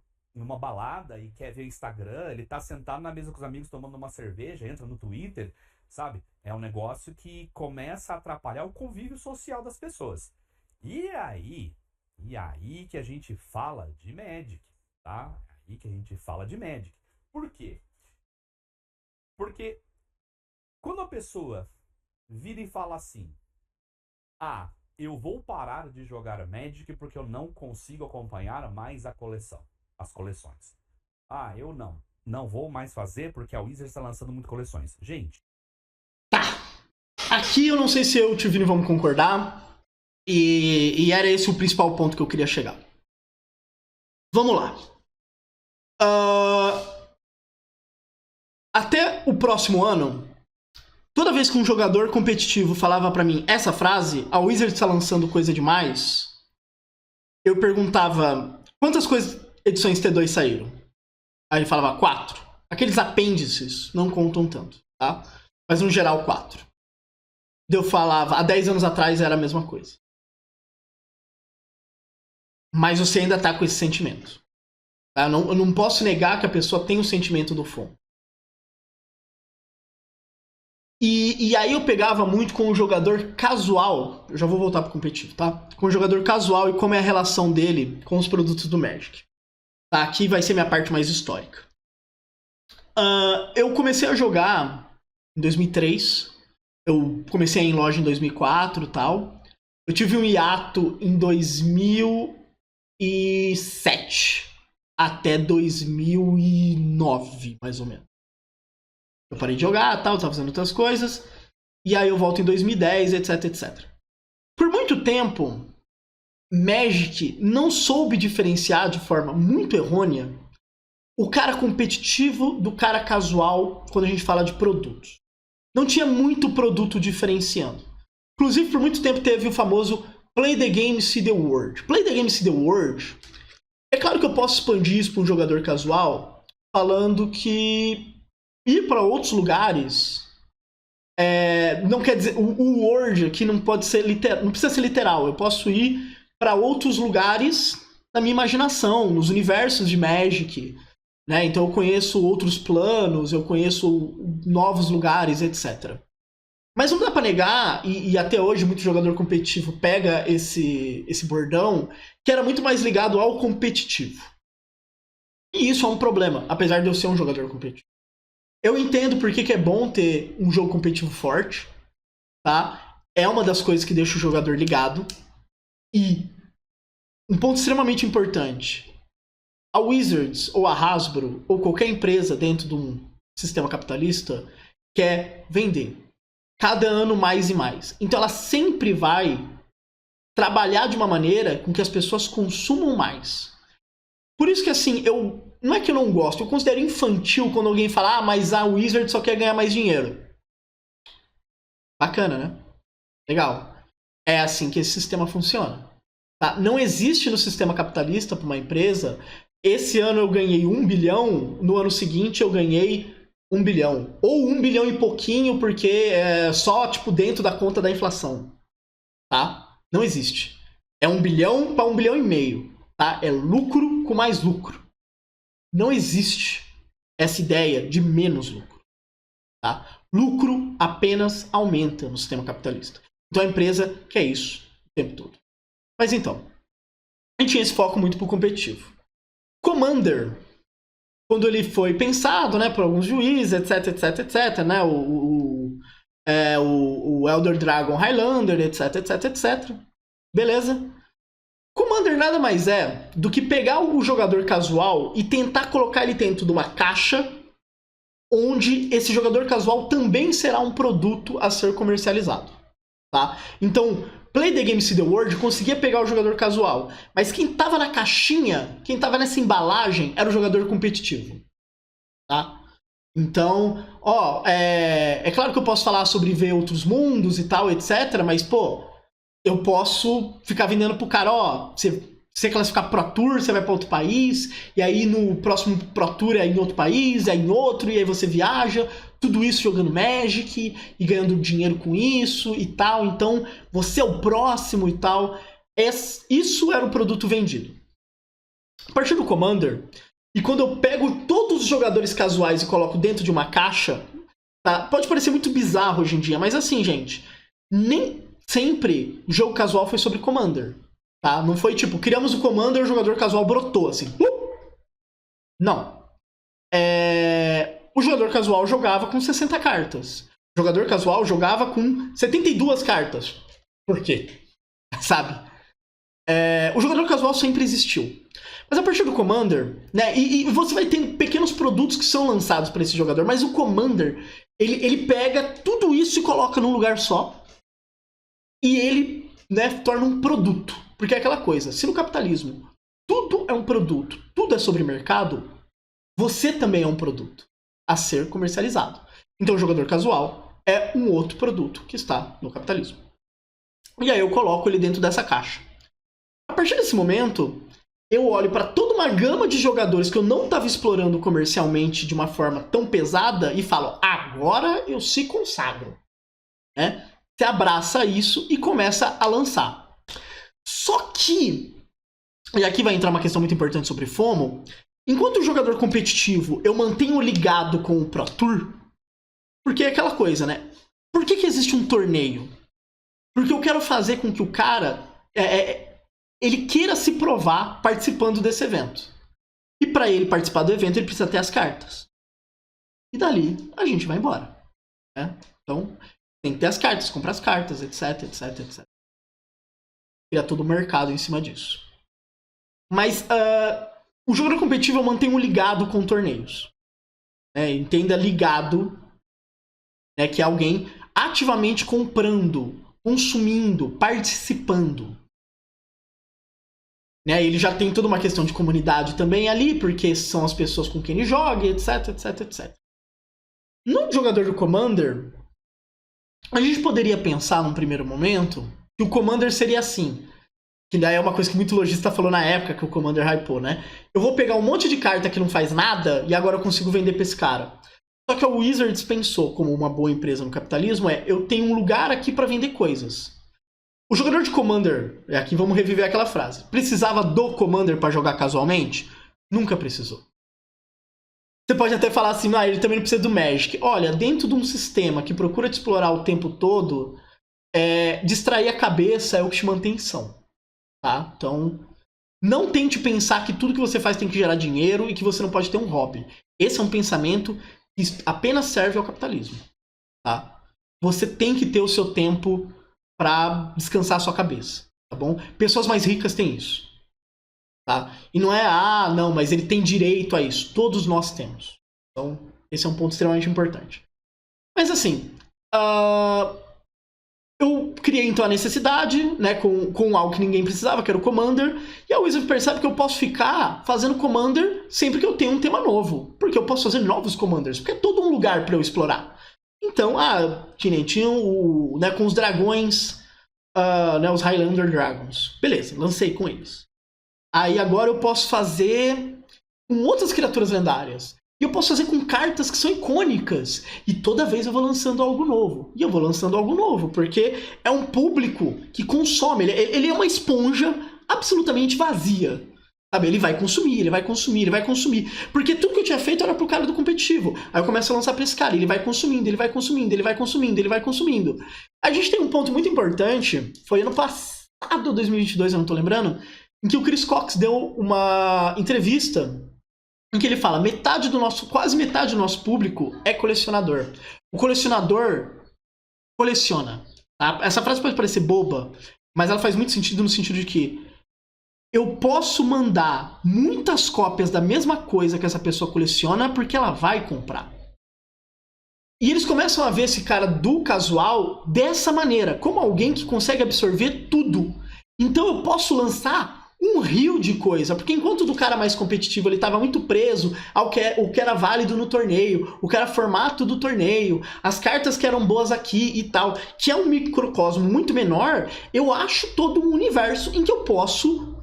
balada e quer ver Instagram, ele tá sentado na mesa com os amigos tomando uma cerveja, entra no Twitter, sabe? É um negócio que começa a atrapalhar o convívio social das pessoas. E aí que a gente fala de Magic, tá? Aí que a gente fala de Magic. Por quê? Porque quando a pessoa vira e fala assim: ah, eu vou parar de jogar Magic porque eu não consigo acompanhar mais as coleções. Ah, eu não vou mais fazer porque a Wizards está lançando muitas coleções. Gente. Tá. Aqui eu não sei se eu e o Tio Vini vamos concordar. E era esse o principal ponto que eu queria chegar. Vamos lá. Até o próximo ano, toda vez que um jogador competitivo falava pra mim essa frase, a Wizards está lançando coisa demais, eu perguntava, quantas edições T2 saíram? Aí ele falava 4. Aqueles apêndices não contam tanto, tá? Mas no geral 4. Eu falava, há 10 anos atrás era a mesma coisa. Mas você ainda tá com esse sentimento. Tá? Eu não posso negar que a pessoa tem o sentimento do FOMO. E aí eu pegava muito com o jogador casual. Eu já vou voltar pro competitivo, tá? Com o jogador casual e como é a relação dele com os produtos do Magic. Tá? Aqui vai ser minha parte mais histórica. Eu comecei a jogar em 2003. Eu comecei em loja em 2004 e tal. Eu tive um hiato em 2007 até 2009, mais ou menos. Eu parei de jogar, tal, tava fazendo outras coisas. E aí eu volto em 2010, etc, etc. Por muito tempo, Magic não soube diferenciar de forma muito errônea o cara competitivo do cara casual quando a gente fala de produtos. Não tinha muito produto diferenciando. Inclusive, por muito tempo teve o famoso Play the Game, See the World. Play the Game, See the World. É claro que eu posso expandir isso para um jogador casual, falando que ir para outros lugares não quer dizer... O World aqui não pode ser literal, não precisa ser literal. Eu posso ir para outros lugares na minha imaginação, nos universos de Magic. Né? Então eu conheço outros planos, eu conheço novos lugares, etc. Mas não dá pra negar, e até hoje muito jogador competitivo pega esse bordão, que era muito mais ligado ao competitivo. E isso é um problema, apesar de eu ser um jogador competitivo. Eu entendo por que é bom ter um jogo competitivo forte, tá? É uma das coisas que deixa o jogador ligado. E um ponto extremamente importante: a Wizards, ou a Hasbro, ou qualquer empresa dentro de um sistema capitalista quer vender. Cada ano mais e mais. Então ela sempre vai trabalhar de uma maneira com que as pessoas consumam mais. Por isso que assim, não é que eu não gosto, eu considero infantil quando alguém fala: ah, mas a Wizard só quer ganhar mais dinheiro. Bacana, né? Legal. É assim que esse sistema funciona. Tá? Não existe no sistema capitalista para uma empresa: esse ano eu ganhei 1 bilhão, no ano seguinte eu ganhei 1 bilhão. Ou 1 bilhão e pouquinho, porque é só tipo dentro da conta da inflação. Tá? Não existe. É 1 bilhão para 1,5 bilhão, tá? É lucro com mais lucro. Não existe essa ideia de menos lucro, tá? Lucro apenas aumenta no sistema capitalista. Então a empresa quer isso o tempo todo. Mas então, a gente tinha esse foco muito pro competitivo. Commander, quando ele foi pensado, né, por alguns juízes, etc, né, o Elder Dragon Highlander, etc. Beleza? Commander nada mais é do que pegar o jogador casual e tentar colocar ele dentro de uma caixa onde esse jogador casual também será um produto a ser comercializado, tá? Então, Play the Game See the World conseguia pegar o jogador casual, mas quem tava na caixinha, quem tava nessa embalagem, era o jogador competitivo, tá? Então, é claro que eu posso falar sobre ver outros mundos e tal, etc, mas, pô, eu posso ficar vendendo pro cara, você classificar Pro Tour, você vai para outro país, e aí no próximo Pro Tour é em outro país, é em outro, e aí você viaja, tudo isso jogando Magic e ganhando dinheiro com isso e tal, então você é o próximo e tal. Isso era o produto vendido. A partir do Commander, e quando eu pego todos os jogadores casuais e coloco dentro de uma caixa, tá? Pode parecer muito bizarro hoje em dia, mas assim, gente, nem sempre o jogo casual foi sobre Commander. Tá? Não foi tipo, criamos o Commander e o jogador casual brotou assim. Não. O jogador casual jogava com 60 cartas. O jogador casual jogava com 72 cartas. Por quê? Sabe? O jogador casual sempre existiu. Mas a partir do Commander, né? E você vai ter pequenos produtos que são lançados para esse jogador, mas o Commander, ele pega tudo isso e coloca num lugar só. E ele, né, torna um produto. Porque é aquela coisa, se no capitalismo tudo é um produto, tudo é sobre mercado, você também é um produto a ser comercializado. Então o jogador casual é um outro produto que está no capitalismo. E aí eu coloco ele dentro dessa caixa. A partir desse momento, eu olho para toda uma gama de jogadores que eu não estava explorando comercialmente de uma forma tão pesada e falo, agora eu se consagro. Né? Você abraça isso e começa a lançar. Só que, e aqui vai entrar uma questão muito importante sobre FOMO, enquanto jogador competitivo eu mantenho ligado com o Pro Tour, porque é aquela coisa, né? Por que existe um torneio? Porque eu quero fazer com que o cara ele queira se provar participando desse evento. E para ele participar do evento, ele precisa ter as cartas. E dali a gente vai embora. Né? Então, tem que ter as cartas, comprar as cartas, etc. Cria todo o mercado em cima disso. Mas o jogador competitivo eu mantenho ligado com torneios. Entenda ligado, né, que é alguém ativamente comprando, consumindo, participando. Né, ele já tem toda uma questão de comunidade também ali, porque são as pessoas com quem ele joga, etc. No jogador do Commander, a gente poderia pensar num primeiro momento que o Commander seria assim. Que daí é uma coisa que muito lojista falou na época que o Commander hypou, né? Eu vou pegar um monte de carta que não faz nada e agora eu consigo vender pra esse cara. Só que a Wizards pensou, como uma boa empresa no capitalismo, eu tenho um lugar aqui pra vender coisas. O jogador de Commander, aqui vamos reviver aquela frase, precisava do Commander pra jogar casualmente? Nunca precisou. Você pode até falar assim, ele também não precisa do Magic. Olha, dentro de um sistema que procura te explorar o tempo todo, distrair a cabeça é o que te mantém são. Tá? Então, não tente pensar que tudo que você faz tem que gerar dinheiro e que você não pode ter um hobby. Esse é um pensamento que apenas serve ao capitalismo. Tá? Você tem que ter o seu tempo para descansar a sua cabeça. Tá bom? Pessoas mais ricas têm isso. Tá? E não não, mas ele tem direito a isso. Todos nós temos. Então, esse é um ponto extremamente importante. Mas assim, eu criei então a necessidade, né, com algo que ninguém precisava, que era o Commander, e a Wizard percebe que eu posso ficar fazendo Commander sempre que eu tenho um tema novo, porque eu posso fazer novos Commanders, porque é todo um lugar para eu explorar. Então, tinha né, com os dragões, né, os Highlander Dragons. Beleza, lancei com eles. Aí agora eu posso fazer com outras criaturas lendárias. E eu posso fazer com cartas que são icônicas. E toda vez eu vou lançando algo novo. E eu vou lançando algo novo, porque é um público que consome. Ele é uma esponja absolutamente vazia. Sabe? Ele vai consumir, ele vai consumir, ele vai consumir. Porque tudo que eu tinha feito era pro cara do competitivo. Aí eu começo a lançar pra esse cara, ele vai consumindo, ele vai consumindo, ele vai consumindo, ele vai consumindo. A gente tem um ponto muito importante, foi ano passado, 2022, eu não tô lembrando, em que o Chris Cox deu uma entrevista em que ele fala, quase metade do nosso público é colecionador. O colecionador coleciona. Tá? Essa frase pode parecer boba, mas ela faz muito sentido no sentido de que eu posso mandar muitas cópias da mesma coisa que essa pessoa coleciona porque ela vai comprar. E eles começam a ver esse cara do casual dessa maneira, como alguém que consegue absorver tudo. Então eu posso lançar um rio de coisa, porque enquanto do cara mais competitivo ele estava muito preso ao que era válido no torneio, o que era formato do torneio, as cartas que eram boas aqui e tal, que é um microcosmo muito menor, eu acho todo um universo em que eu posso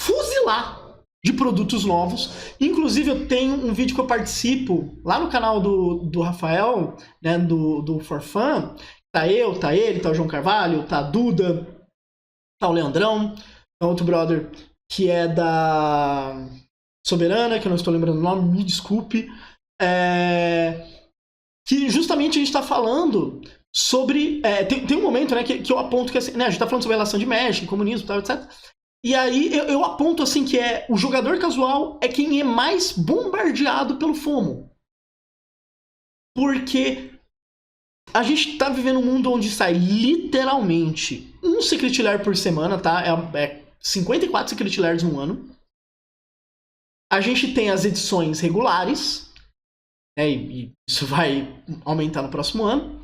fuzilar de produtos novos. Inclusive eu tenho um vídeo que eu participo lá no canal do Rafael, né, do For Fun. Tá eu, tá ele, tá o João Carvalho, tá a Duda, tá o Leandrão, tá outro brother que é da Soberana, que eu não estou lembrando o nome, me desculpe. Que justamente a gente tá falando sobre... tem um momento, né, que eu aponto que assim, né, a gente tá falando sobre a relação de Magic, comunismo, tal, etc. E aí eu aponto assim que o jogador casual é quem é mais bombardeado pelo FOMO. Porque a gente tá vivendo um mundo onde sai literalmente um Secret Lair por semana, tá? É 54 Secret Lairs no ano. A gente tem as edições regulares, né? E isso vai aumentar no próximo ano.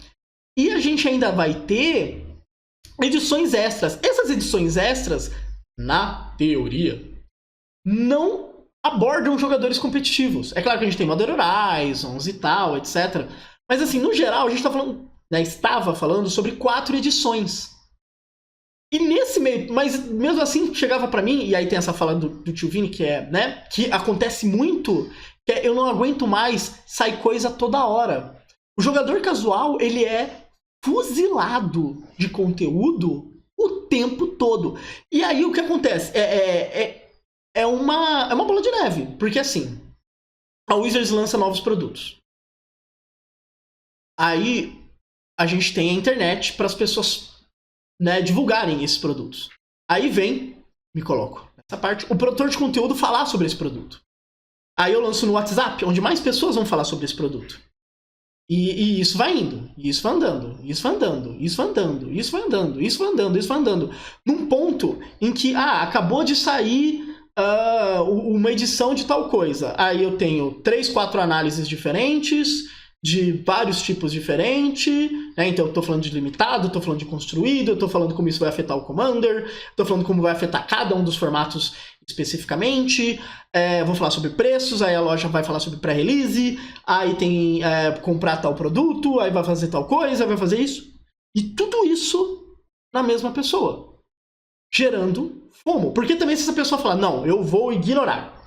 E a gente ainda vai ter edições extras. Essas edições extras, na teoria, não abordam jogadores competitivos. É claro que a gente tem Modern Horizons e tal, etc. Mas assim, no geral, a gente tá falando, né, estava falando sobre 4 edições. E nesse meio, mas mesmo assim chegava pra mim, e aí tem essa fala do tio Vini, que né, que acontece muito, que eu não aguento mais, sai coisa toda hora. O jogador casual, ele é fuzilado de conteúdo o tempo todo. E aí o que acontece? É uma bola de neve. Porque assim, a Wizards lança novos produtos. Aí a gente tem a internet para as pessoas, né, divulgarem esses produtos. Aí me coloco nessa parte, o produtor de conteúdo falar sobre esse produto. Aí eu lanço no WhatsApp, onde mais pessoas vão falar sobre esse produto. E isso vai indo, e isso vai andando, isso vai andando, isso vai andando, isso vai andando, isso vai andando, isso vai andando. Num ponto em que, acabou de sair uma edição de tal coisa. Aí eu tenho 3, 4 análises diferentes, de vários tipos diferentes, né? Então eu tô falando de limitado, tô falando de construído, eu tô falando como isso vai afetar o Commander, tô falando como vai afetar cada um dos formatos especificamente, vou falar sobre preços, aí a loja vai falar sobre pré-release, aí tem comprar tal produto, aí vai fazer tal coisa, vai fazer isso. E tudo isso na mesma pessoa, gerando FOMO. Porque também se essa pessoa falar, não, eu vou ignorar,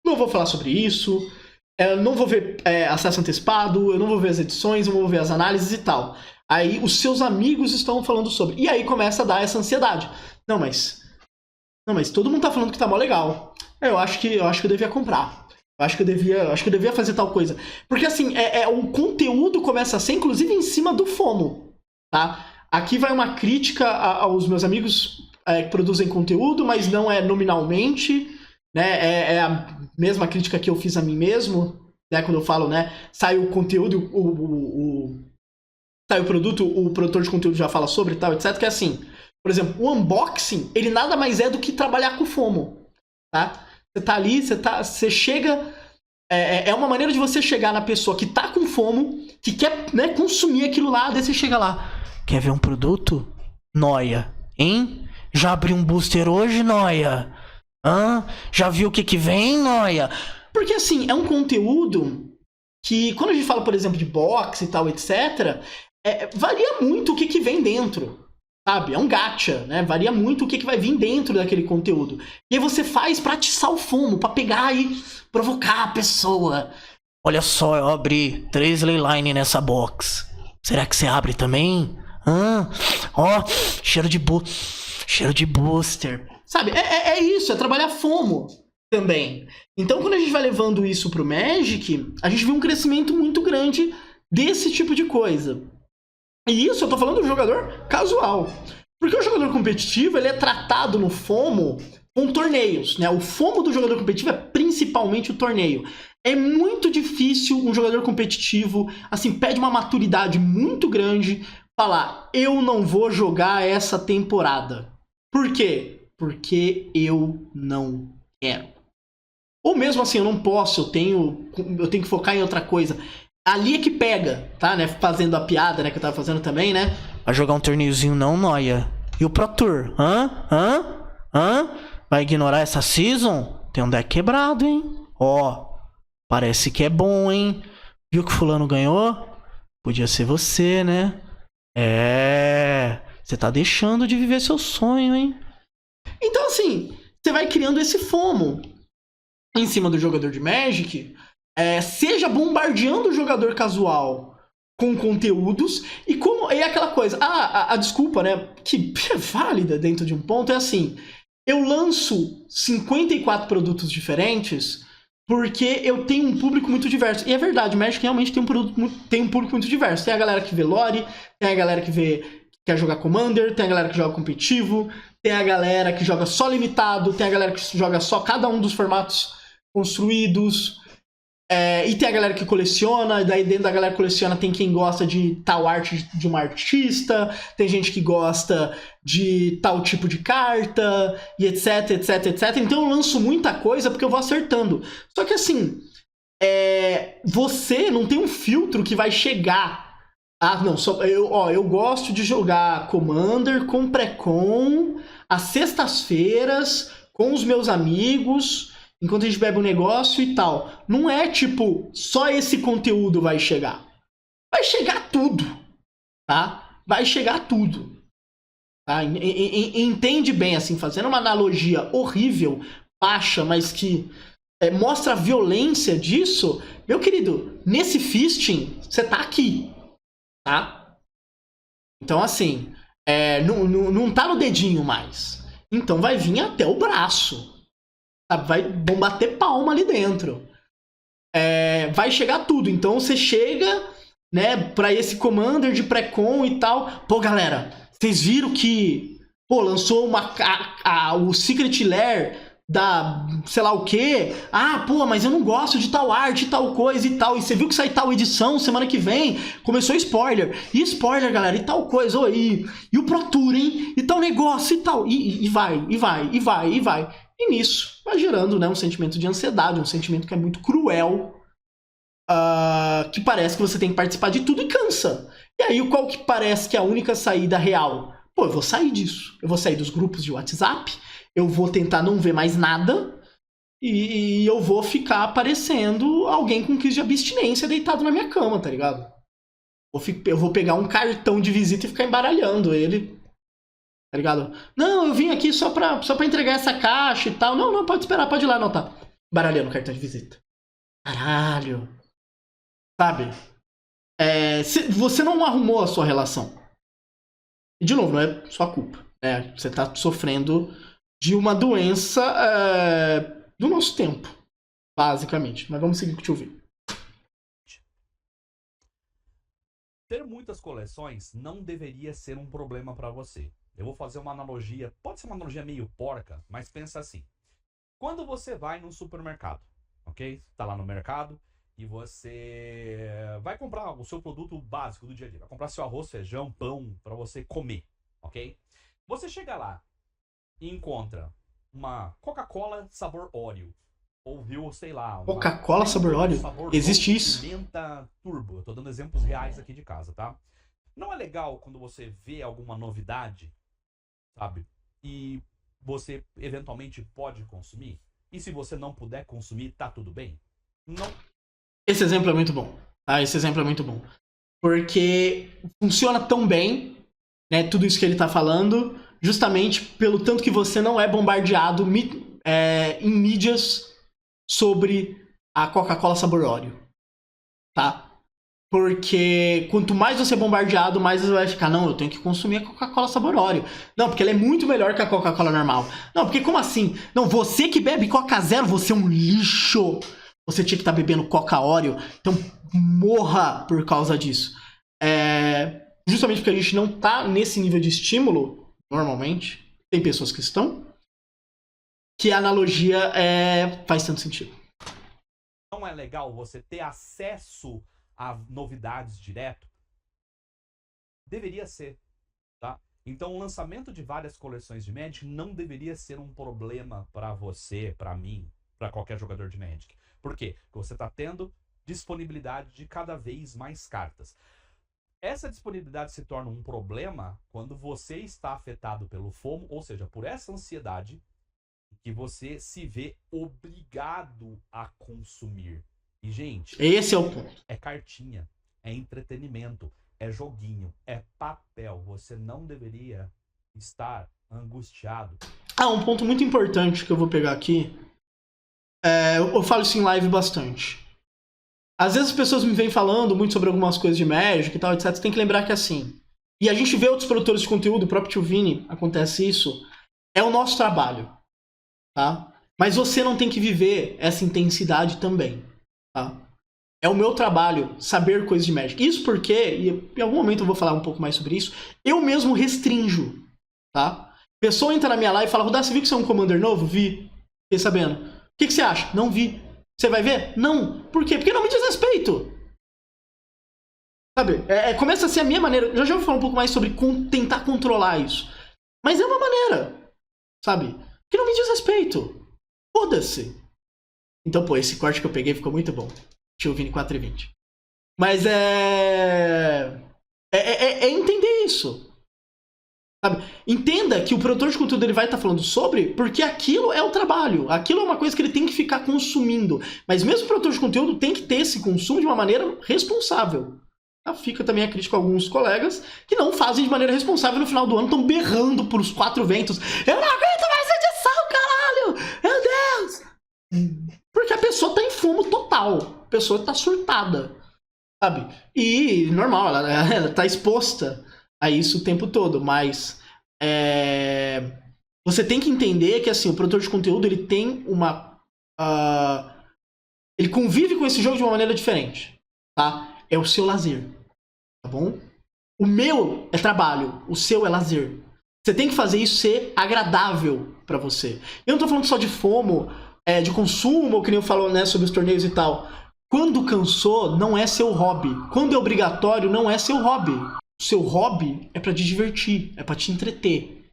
não vou falar sobre isso, eu não vou ver acesso antecipado, eu não vou ver as edições, eu não vou ver as análises e tal. Aí os seus amigos estão falando sobre. E aí começa a dar essa ansiedade. Não, mas todo mundo tá falando que tá mó legal. Eu acho que eu devia comprar. Eu acho que eu devia fazer tal coisa. Porque assim, o conteúdo começa a ser, inclusive, em cima do FOMO. Tá? Aqui vai uma crítica aos meus amigos que produzem conteúdo, mas não é nominalmente. Né? É a mesma crítica que eu fiz a mim mesmo, né? Quando eu falo, né? Sai o conteúdo, sai o produto, o produtor de conteúdo já fala sobre e tal, etc. Que é assim, por exemplo, o unboxing, ele nada mais é do que trabalhar com FOMO, tá? Você tá ali, você chega... É uma maneira de você chegar na pessoa que tá com FOMO, que quer, né, consumir aquilo lá, daí você chega lá. Quer ver um produto? Noia, hein? Já abriu um booster hoje, Noia? Já viu o que vem, Noia? Porque assim, é um conteúdo que, quando a gente fala, por exemplo, de box e tal, etc., varia muito o que vem dentro, sabe? É um gacha, né? Varia muito o que vai vir dentro daquele conteúdo. E aí você faz pra atiçar o FOMO, pra pegar e provocar a pessoa. Olha só, eu abri 3 leyline nessa box. Será que você abre também? Ó, cheiro de booster. Sabe, é isso, é trabalhar FOMO também. Então, quando a gente vai levando isso pro Magic, a gente vê um crescimento muito grande desse tipo de coisa. E isso eu tô falando do jogador casual. Porque o jogador competitivo, ele é tratado no FOMO com torneios, né? O FOMO do jogador competitivo é principalmente o torneio. É muito difícil um jogador competitivo, assim, pede uma maturidade muito grande, falar, eu não vou jogar essa temporada. Por quê? Porque eu não quero. Ou mesmo assim, eu não posso, eu tenho que focar em outra coisa. Ali é que pega, tá, né? Fazendo a piada, né, que eu tava fazendo também, né? Vai jogar um torneiozinho não, Noia. E o Pro Tour? Vai ignorar essa season? Tem um deck quebrado, hein? Ó, parece que é bom, hein? Viu que fulano ganhou? Podia ser você, né? Você tá deixando de viver seu sonho, hein? Então, assim, você vai criando esse FOMO em cima do jogador de Magic, seja bombardeando o jogador casual com conteúdos, e como é aquela coisa, a desculpa, né, que é válida dentro de um ponto, é assim, eu lanço 54 produtos diferentes porque eu tenho um público muito diverso. E é verdade, o Magic realmente tem um público muito diverso. Tem a galera que vê lore, tem a galera que quer jogar Commander, tem a galera que joga competitivo, tem a galera que joga só limitado, tem a galera que joga só cada um dos formatos construídos, e tem a galera que coleciona, e daí dentro da galera que coleciona tem quem gosta de tal arte de um artista, tem gente que gosta de tal tipo de carta, e etc, etc, etc. Então eu lanço muita coisa porque eu vou acertando. Só que assim, você não tem um filtro que vai chegar. Não, eu gosto de jogar Commander com pré-com às sextas-feiras com os meus amigos, enquanto a gente bebe um negócio e tal. Não é tipo, só esse conteúdo vai chegar. Vai chegar tudo, tá? Vai chegar tudo. Tá? Entende bem, assim, fazendo uma analogia horrível, baixa, mas que mostra a violência disso. Meu querido, nesse fisting, você tá aqui, tá? Então, assim, não tá no dedinho mais. Então vai vir até o braço. Vão bater palma ali dentro. Vai chegar tudo. Então você chega, né, pra esse Commander de pré-com e tal. Pô, galera, vocês viram que lançou o Secret Lair da sei lá o quê? Mas eu não gosto de tal arte, tal coisa e tal. E você viu que sai tal edição semana que vem? Começou spoiler. E spoiler, galera, e tal coisa. E o Pro Tour, hein? E tal negócio e tal. E vai. E nisso vai gerando, né, um sentimento de ansiedade, um sentimento que é muito cruel, que parece que você tem que participar de tudo e cansa. E aí qual que parece que é a única saída real? Eu vou sair disso. Eu vou sair dos grupos de WhatsApp, eu vou tentar não ver mais nada e eu vou ficar aparecendo alguém com crise de abstinência deitado na minha cama, tá ligado? Eu vou pegar um cartão de visita e ficar embaralhando ele, tá ligado? Não, eu vim aqui só pra entregar essa caixa e tal. Não, pode esperar, pode ir lá anotar. Baralhando o cartão de visita. Caralho. Sabe? Você não arrumou a sua relação. E de novo, não é sua culpa. Você tá sofrendo de uma doença do nosso tempo, basicamente. Mas vamos seguir com o tio V. Ter muitas coleções não deveria ser um problema para você. Eu vou fazer uma analogia, pode ser uma analogia meio porca, mas pensa assim. Quando você vai num supermercado, ok? Tá lá no mercado e você vai comprar o seu produto básico do dia a dia. Vai comprar seu arroz, feijão, pão para você comer, ok? Você chega lá e encontra uma Coca-Cola sabor Oreo. Ou viu, sei lá... Coca-Cola sabor Oreo? Existe isso? Pimenta turbo. Eu tô dando exemplos reais aqui de casa, tá? Não é legal quando você vê alguma novidade, sabe? E você eventualmente pode consumir? E se você não puder consumir, tá tudo bem? Não. Esse exemplo é muito bom. Tá? Esse exemplo é muito bom. Porque funciona tão bem, né, tudo isso que ele tá falando, justamente pelo tanto que você não é bombardeado em mídias sobre a Coca-Cola sabor Oreo. tá? Porque quanto mais você é bombardeado, mais você vai ficar, não, eu tenho que consumir a Coca-Cola Sabor Oreo. Não, porque ela é muito melhor que a Coca-Cola normal. Não, porque como assim? Não, você que bebe Coca Zero, você é um lixo. Você tinha que estar bebendo Coca Oreo. Então morra por causa disso. Justamente porque a gente não tá nesse nível de estímulo, normalmente. Tem pessoas que estão. Que a analogia faz tanto sentido. Não é legal você ter acesso a novidades direto? Deveria ser, tá? Então o lançamento de várias coleções de Magic não deveria ser um problema para você, para mim, para qualquer jogador de Magic. Por quê? Porque você está tendo disponibilidade de cada vez mais cartas. Essa disponibilidade se torna um problema quando você está afetado pelo FOMO, ou seja, por essa ansiedade que você se vê obrigado a consumir. E, gente, esse é o ponto. É cartinha, é entretenimento, é joguinho, é papel. Você não deveria estar angustiado. Um ponto muito importante que eu vou pegar aqui. Eu falo isso em live bastante. Às vezes as pessoas me vêm falando muito sobre algumas coisas de Magic e tal, etc. Você tem que lembrar que assim. E a gente vê outros produtores de conteúdo, o próprio Tio Vini, acontece isso. É o nosso trabalho. Tá? Mas você não tem que viver essa intensidade também. Tá? É o meu trabalho saber coisas de Magic. Isso porque, e em algum momento eu vou falar um pouco mais sobre isso, eu mesmo restrinjo. Tá? Pessoa entra na minha live e fala, Rudá, você viu que você é um Commander novo? Vi. Fiquei sabendo. O que você acha? Não vi. Você vai ver? Não. Por quê? Porque não me diz respeito. Sabe? Começa a ser a minha maneira. Já vou falar um pouco mais sobre tentar controlar isso. Mas é uma maneira. Sabe? Que não me diz respeito. Foda-se. Então, pô, esse corte que eu peguei ficou muito bom. Tio Vini 4,20. Mas é entender isso. Sabe? Entenda que o produtor de conteúdo ele vai estar falando sobre, porque aquilo é o trabalho. Aquilo é uma coisa que ele tem que ficar consumindo. Mas mesmo o produtor de conteúdo tem que ter esse consumo de uma maneira responsável. Fica também a crítica a alguns colegas que não fazem de maneira responsável no final do ano, estão berrando por os quatro ventos. Eu não aguento mais edição, caralho! Meu Deus! Porque a pessoa tá em fumo total. A pessoa tá surtada. Sabe? E normal, ela tá exposta a isso o tempo todo, mas você tem que entender que assim, o produtor de conteúdo ele tem uma. Ele convive com esse jogo de uma maneira diferente. Tá? É o seu lazer. Tá bom? O meu é trabalho, o seu é lazer. Você tem que fazer isso ser agradável pra você. Eu não tô falando só de FOMO, de consumo, que nem eu falo, né, sobre os torneios e tal. Quando cansou, não é seu hobby. Quando é obrigatório, não é seu hobby. O seu hobby é pra te divertir, é pra te entreter.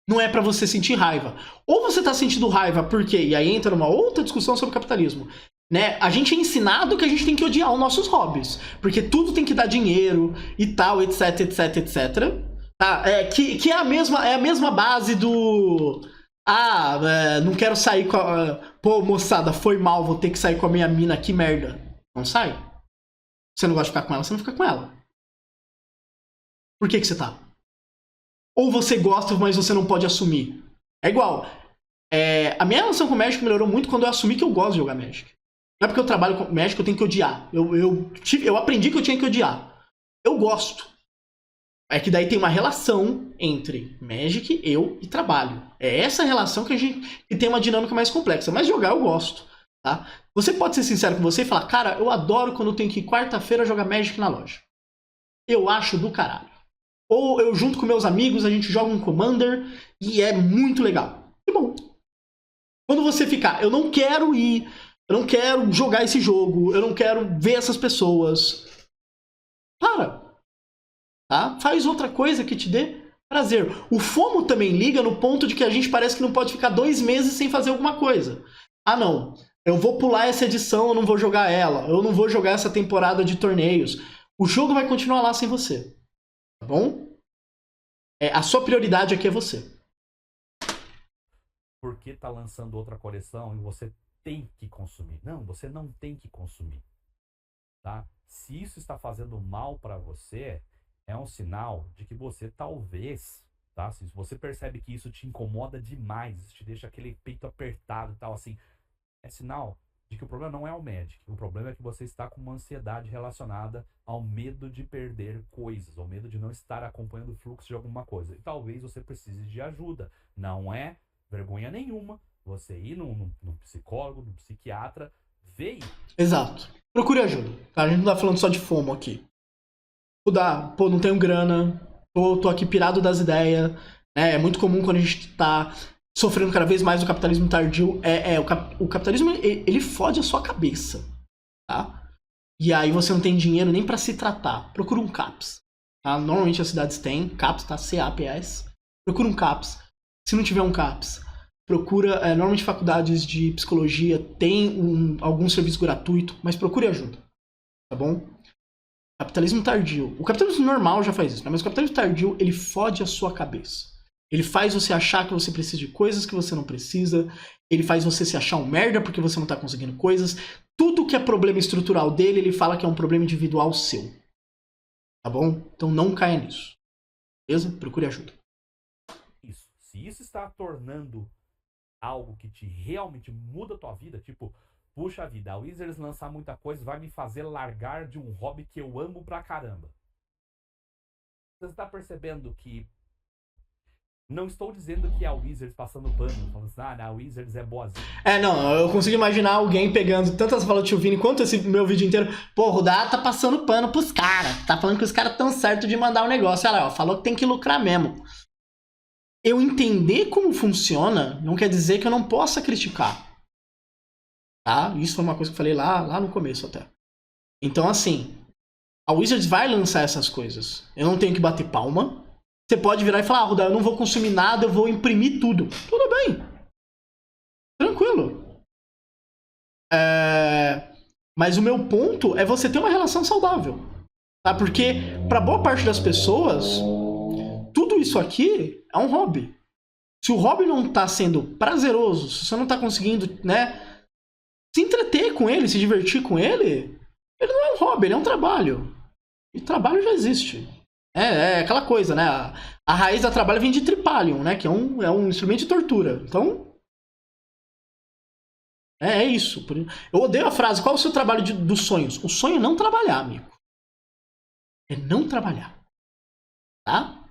Não é pra você sentir raiva. Ou você tá sentindo raiva porque, e aí entra uma outra discussão sobre capitalismo, né? A gente é ensinado que a gente tem que odiar os nossos hobbies, porque tudo tem que dar dinheiro e tal, etc, etc, etc. Tá? Que é a mesma base do... não quero sair com a... Pô, moçada, foi mal, vou ter que sair com a minha mina, que merda. Não sai. Você não gosta de ficar com ela, você não fica com ela. Por que você tá? Ou você gosta, mas você não pode assumir. É igual. A minha relação com o Magic melhorou muito quando eu assumi que eu gosto de jogar Magic. Não é porque eu trabalho com Magic que eu tenho que odiar. Eu aprendi que eu tinha que odiar. Eu gosto. É que daí tem uma relação entre Magic, eu e trabalho. É essa relação que tem uma dinâmica mais complexa. Mas jogar eu gosto. Tá? Você pode ser sincero com você e falar, cara, eu adoro quando eu tenho que ir quarta-feira jogar Magic na loja. Eu acho do caralho. Ou eu junto com meus amigos, a gente joga um Commander e é muito legal. Que bom. Quando você ficar, eu não quero ir, eu não quero jogar esse jogo, eu não quero ver essas pessoas. Para. Tá? Faz outra coisa que te dê prazer. O FOMO também liga no ponto de que a gente parece que não pode ficar 2 meses sem fazer alguma coisa. Não. Eu vou pular essa edição, eu não vou jogar ela. Eu não vou jogar essa temporada de torneios. O jogo vai continuar lá sem você. Tá bom? A sua prioridade aqui é você. Porque tá lançando outra coleção e você tem que consumir. Não, você não tem que consumir. Tá? Se isso está fazendo mal para você, é um sinal de que você talvez, tá? Se você percebe que isso te incomoda demais, te deixa aquele peito apertado e tal, assim, é sinal de que o problema não é o Magic. O problema é que você está com uma ansiedade relacionada ao medo de perder coisas, ao medo de não estar acompanhando o fluxo de alguma coisa. E talvez você precise de ajuda. Não é vergonha nenhuma você ir num psicólogo, num psiquiatra, ver isso. Exato. Procure ajuda. Tá? A gente não tá falando só de FOMO aqui. Mudar, pô, não tenho grana, tô aqui pirado das ideias. É muito comum quando a gente tá sofrendo cada vez mais do capitalismo tardio. O capitalismo, ele fode a sua cabeça, tá? E aí você não tem dinheiro nem pra se tratar. Procura um CAPS. Tá? Normalmente as cidades têm CAPS, tá? CAPS. Procura um CAPS. Se não tiver um CAPS, procura... normalmente faculdades de psicologia têm algum serviço gratuito, mas procure ajuda, tá bom? Capitalismo tardio. O capitalismo normal já faz isso, né? Mas o capitalismo tardio, ele fode a sua cabeça. Ele faz você achar que você precisa de coisas que você não precisa. Ele faz você se achar um merda porque você não tá conseguindo coisas. Tudo que é problema estrutural dele, ele fala que é um problema individual seu. Tá bom? Então não caia nisso. Beleza? Procure ajuda. Isso. Se isso está tornando algo que te realmente muda a tua vida, tipo, puxa vida, a Wizards lançar muita coisa vai me fazer largar de um hobby que eu amo pra caramba. Você está percebendo que não estou dizendo que é a Wizards passando pano, falando assim, a Wizards é boazinha. Não, eu consigo imaginar alguém pegando tantas falas do Tio Vini quanto esse meu vídeo inteiro. Pô, o Rudá tá passando pano pros caras. Tá falando que os caras tão certo de mandar o negócio. Olha lá, falou que tem que lucrar mesmo. Eu entender como funciona não quer dizer que eu não possa criticar. Tá? Isso foi uma coisa que eu falei lá no começo até. Então, assim, a Wizards vai lançar essas coisas. Eu não tenho que bater palma. Você pode virar e falar, Rudá, eu não vou consumir nada, eu vou imprimir tudo. Tudo bem. Tranquilo. Mas o meu ponto é você ter uma relação saudável. Tá? Porque, pra boa parte das pessoas, tudo isso aqui é um hobby. Se o hobby não tá sendo prazeroso, se você não tá conseguindo, né, se entreter com ele, se divertir com ele, ele não é um hobby, ele é um trabalho. E trabalho já existe. É aquela coisa, né? A raiz da trabalho vem de tripalium, né? Que é um instrumento de tortura. Então, é isso. Eu odeio a frase, qual é o seu trabalho dos sonhos? O sonho é não trabalhar, amigo. É não trabalhar. Tá?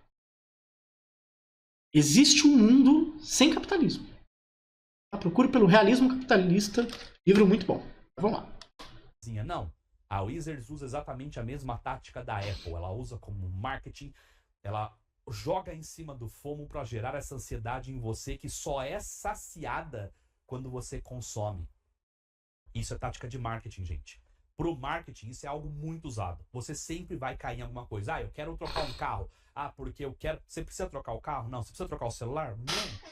Existe um mundo sem capitalismo. Tá? Procure pelo Realismo Capitalista. Livro muito bom. Vamos lá. Não. A Wizards usa exatamente a mesma tática da Apple. Ela usa como marketing, ela joga em cima do FOMO para gerar essa ansiedade em você que só é saciada quando você consome. Isso é tática de marketing, gente. Pro marketing, isso é algo muito usado. Você sempre vai cair em alguma coisa. Eu quero trocar um carro. Porque eu quero... Você precisa trocar o carro? Não. Você precisa trocar o celular? Não.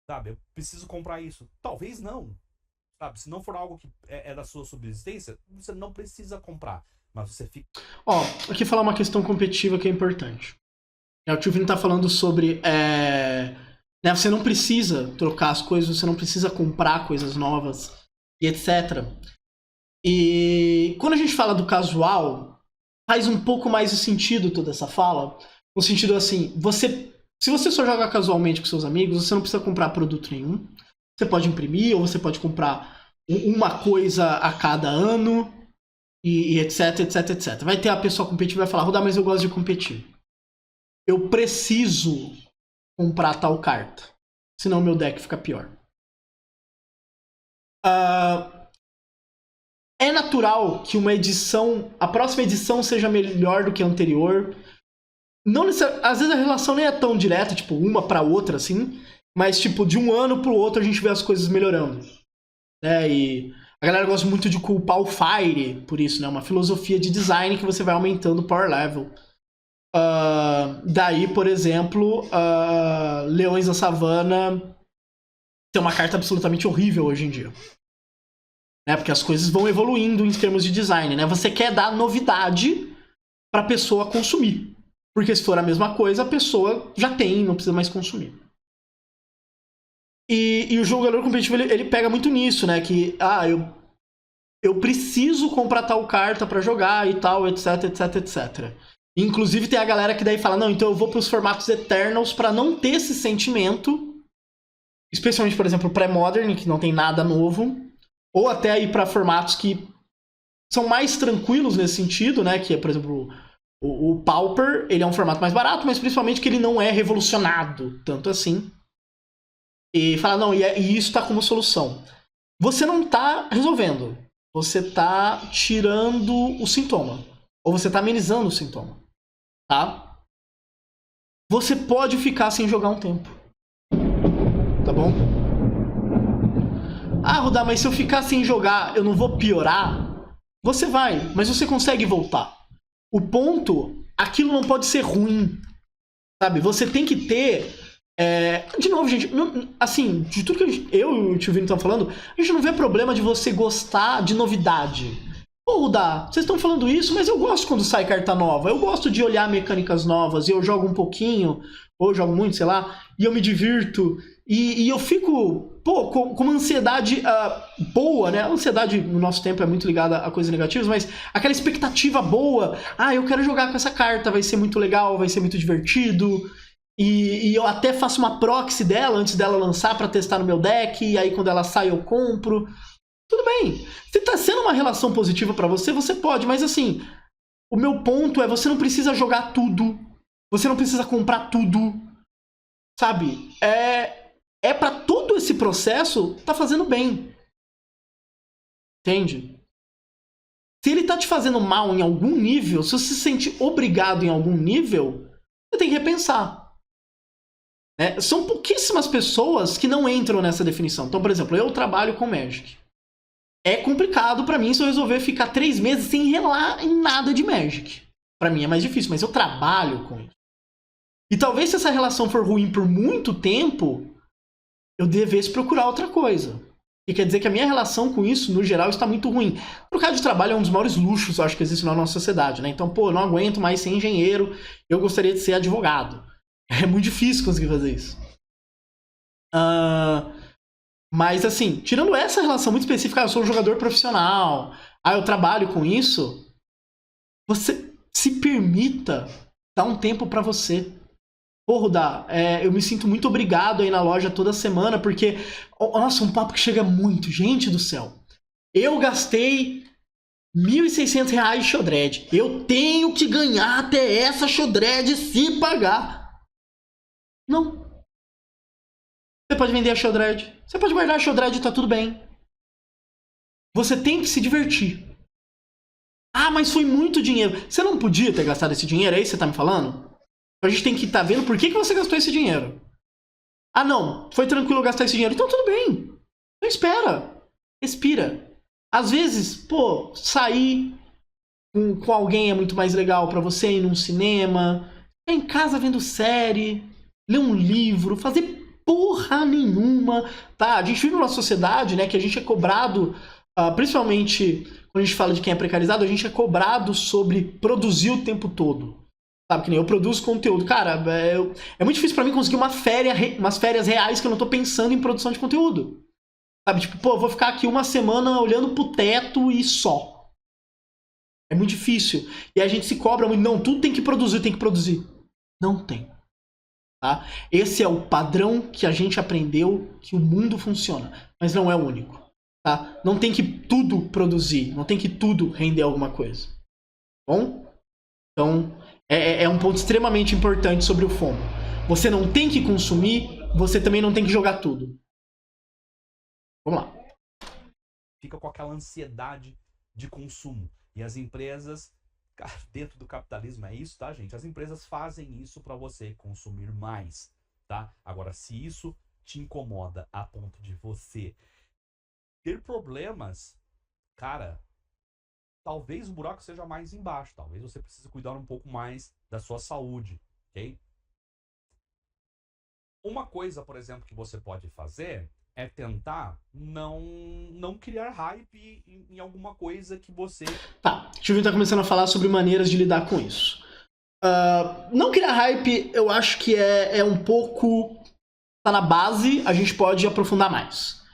Sabe, eu preciso comprar isso. Talvez não. Sabe, se não for algo que é da sua subsistência, você não precisa comprar. Mas você fica... Aqui falar uma questão competitiva que é importante. O Tio Vini tá falando sobre... né, você não precisa trocar as coisas, você não precisa comprar coisas novas e etc. E quando a gente fala do casual, faz um pouco mais de sentido toda essa fala. No sentido assim, se você só joga casualmente com seus amigos, você não precisa comprar produto nenhum. Você pode imprimir, ou você pode comprar uma coisa a cada ano, e etc, etc, etc. Vai ter a pessoa competitiva e vai falar, Rudá, mas eu gosto de competir. Eu preciso comprar tal carta, senão meu deck fica pior. É natural que a próxima edição seja melhor do que a anterior. Não às vezes a relação nem é tão direta, tipo, uma pra outra, assim, mas, tipo, de um ano pro outro a gente vê as coisas melhorando. Né? E a galera gosta muito de culpar o Fire por isso, né? Uma filosofia de design que você vai aumentando o power level. Daí, por exemplo, Leões da Savana tem uma carta absolutamente horrível hoje em dia. Né? Porque as coisas vão evoluindo em termos de design, né? Você quer dar novidade pra pessoa consumir. Porque se for a mesma coisa, a pessoa já tem, não precisa mais consumir. E o jogador competitivo, ele pega muito nisso, né? Que, eu preciso comprar tal carta pra jogar e tal, etc, etc, etc. Inclusive tem a galera que daí fala, não, então eu vou pros formatos Eternals pra não ter esse sentimento. Especialmente, por exemplo, o Pré-Modern, que não tem nada novo. ou até ir para formatos que são mais tranquilos nesse sentido, né? Que é, por exemplo, o Pauper, ele é um formato mais barato, mas principalmente que ele não é revolucionado tanto assim. E fala, não, e isso tá como solução. Você não tá resolvendo. Você tá tirando o sintoma. Ou você tá amenizando o sintoma. Tá? Você pode ficar sem jogar um tempo. Tá bom? Ah, Rudá, mas se eu ficar sem jogar, eu não vou piorar? Você vai, mas você consegue voltar. O ponto, aquilo não pode ser ruim. Sabe? Você tem que ter... de novo, gente, assim, de tudo que eu e o tio Vini estão falando, a gente não vê problema de você gostar de novidade. Pô, Rudá, vocês estão falando isso, mas eu gosto quando sai carta nova. Eu gosto de olhar mecânicas novas, e eu jogo um pouquinho, ou eu jogo muito, sei lá, e eu me divirto. E eu fico, pô, com uma ansiedade boa, né? A ansiedade no nosso tempo é muito ligada a coisas negativas, mas aquela expectativa boa. Ah, eu quero jogar com essa carta, vai ser muito legal, vai ser muito divertido. E eu até faço uma proxy dela antes dela lançar pra testar no meu deck, e aí quando ela sai eu compro. Tudo bem. Se tá sendo uma relação positiva pra você, você pode, mas assim, o meu ponto é você não precisa jogar tudo. Você não precisa comprar tudo. Sabe? Pra todo esse processo tá fazendo bem. Entende? Se ele tá te fazendo mal em algum nível, se você se sente obrigado em algum nível, você tem que repensar. São pouquíssimas pessoas que não entram nessa definição. Então, por exemplo, eu trabalho com Magic. É complicado pra mim se eu resolver ficar 3 meses sem relar em nada de Magic. Pra mim é mais difícil, mas eu trabalho com isso. E talvez se essa relação for ruim por muito tempo, eu devesse procurar outra coisa. E quer dizer que a minha relação com isso, no geral, está muito ruim. Trocar de trabalho é um dos maiores luxos, eu acho, que existe na nossa sociedade, né? Então, pô, eu não aguento mais ser engenheiro, eu gostaria de ser advogado. É muito difícil conseguir fazer isso. Mas, assim, tirando essa relação muito específica, eu sou um jogador profissional, eu trabalho com isso, você se permita dar um tempo pra você. Porra, Rudá, eu me sinto muito obrigado aí na loja toda semana, porque, nossa, um papo que chega muito, gente do céu. Eu gastei R$1.600 de Shodred. Eu tenho que ganhar até essa Shodred se pagar. Não. Você pode vender a Shodred. Você pode guardar a Shodred e tá tudo bem. Você tem que se divertir. Ah, mas foi muito dinheiro. Você não podia ter gastado esse dinheiro? É isso que você tá me falando? A gente tem que estar vendo por que você gastou esse dinheiro. Ah, não. Foi tranquilo gastar esse dinheiro. Então tudo bem. Então espera. Respira. Às vezes, pô, sair com alguém é muito mais legal pra você, ir num cinema, ficar em casa vendo série, ler um livro, fazer porra nenhuma, tá? A gente vive numa sociedade, né, que a gente é cobrado, principalmente quando a gente fala de quem é precarizado, a gente é cobrado sobre produzir o tempo todo. Sabe, que nem eu produzo conteúdo. Cara, é muito difícil pra mim conseguir umas férias reais que eu não tô pensando em produção de conteúdo. Sabe, tipo, pô, eu vou ficar aqui uma semana olhando pro teto e só. É muito difícil. E a gente se cobra muito, não, tudo tem que produzir, tem que produzir. Não tem. Tá? Esse é o padrão que a gente aprendeu que o mundo funciona, mas não é o único. Tá? Não tem que tudo produzir, não tem que tudo render alguma coisa. Bom? Então, é um ponto extremamente importante sobre o FOMO. Você não tem que consumir, você também não tem que jogar tudo. Vamos lá. Fica com aquela ansiedade de consumo. E as empresas, dentro do capitalismo é isso, tá, gente? As empresas fazem isso para você consumir mais, tá? Agora, se isso te incomoda a ponto de você ter problemas, cara, talvez o buraco seja mais embaixo. Talvez você precise cuidar um pouco mais da sua saúde, ok? Uma coisa, por exemplo, que você pode fazer é tentar não criar hype em alguma coisa que você... Tá, o Tio tá começando a falar sobre maneiras de lidar com isso. Não criar hype, eu acho que é um pouco... Tá na base, a gente pode aprofundar mais.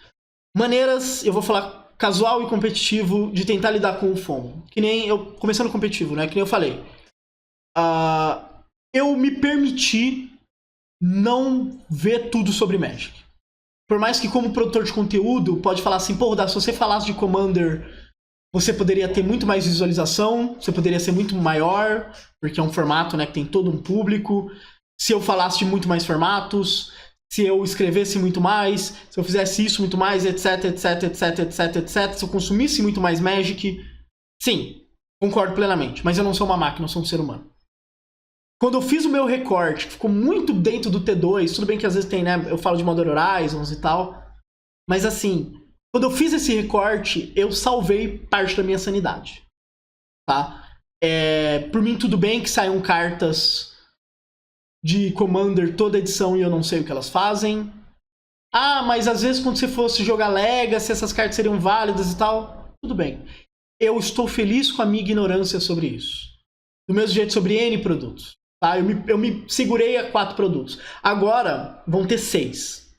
Maneiras, eu vou falar casual e competitivo, de tentar lidar com o FOMO. Que nem eu, começando competitivo, né? Que nem eu falei. Eu me permiti não ver tudo sobre Magic. por mais que como produtor de conteúdo, pode falar assim, pô, se você falasse de Commander, você poderia ter muito mais visualização, você poderia ser muito maior, porque é um formato, né, que tem todo um público. Se eu falasse de muito mais formatos, se eu escrevesse muito mais, se eu fizesse isso muito mais, etc, etc, etc, etc, etc, se eu consumisse muito mais Magic, sim, concordo plenamente, mas eu não sou uma máquina, eu sou um ser humano. Quando eu fiz o meu recorte, que ficou muito dentro do T2, tudo bem que às vezes tem, né, eu falo de Modern Horizons e tal, mas assim, quando eu fiz esse recorte, eu salvei parte da minha sanidade, tá? Por mim, tudo bem que saiam cartas de Commander toda edição e eu não sei o que elas fazem. Ah, mas às vezes quando você fosse jogar Legacy, essas cartas seriam válidas e tal. Tudo bem. Eu estou feliz com a minha ignorância sobre isso. Do mesmo jeito sobre N produtos. Tá? Eu me segurei a 4 produtos. Agora vão ter 6.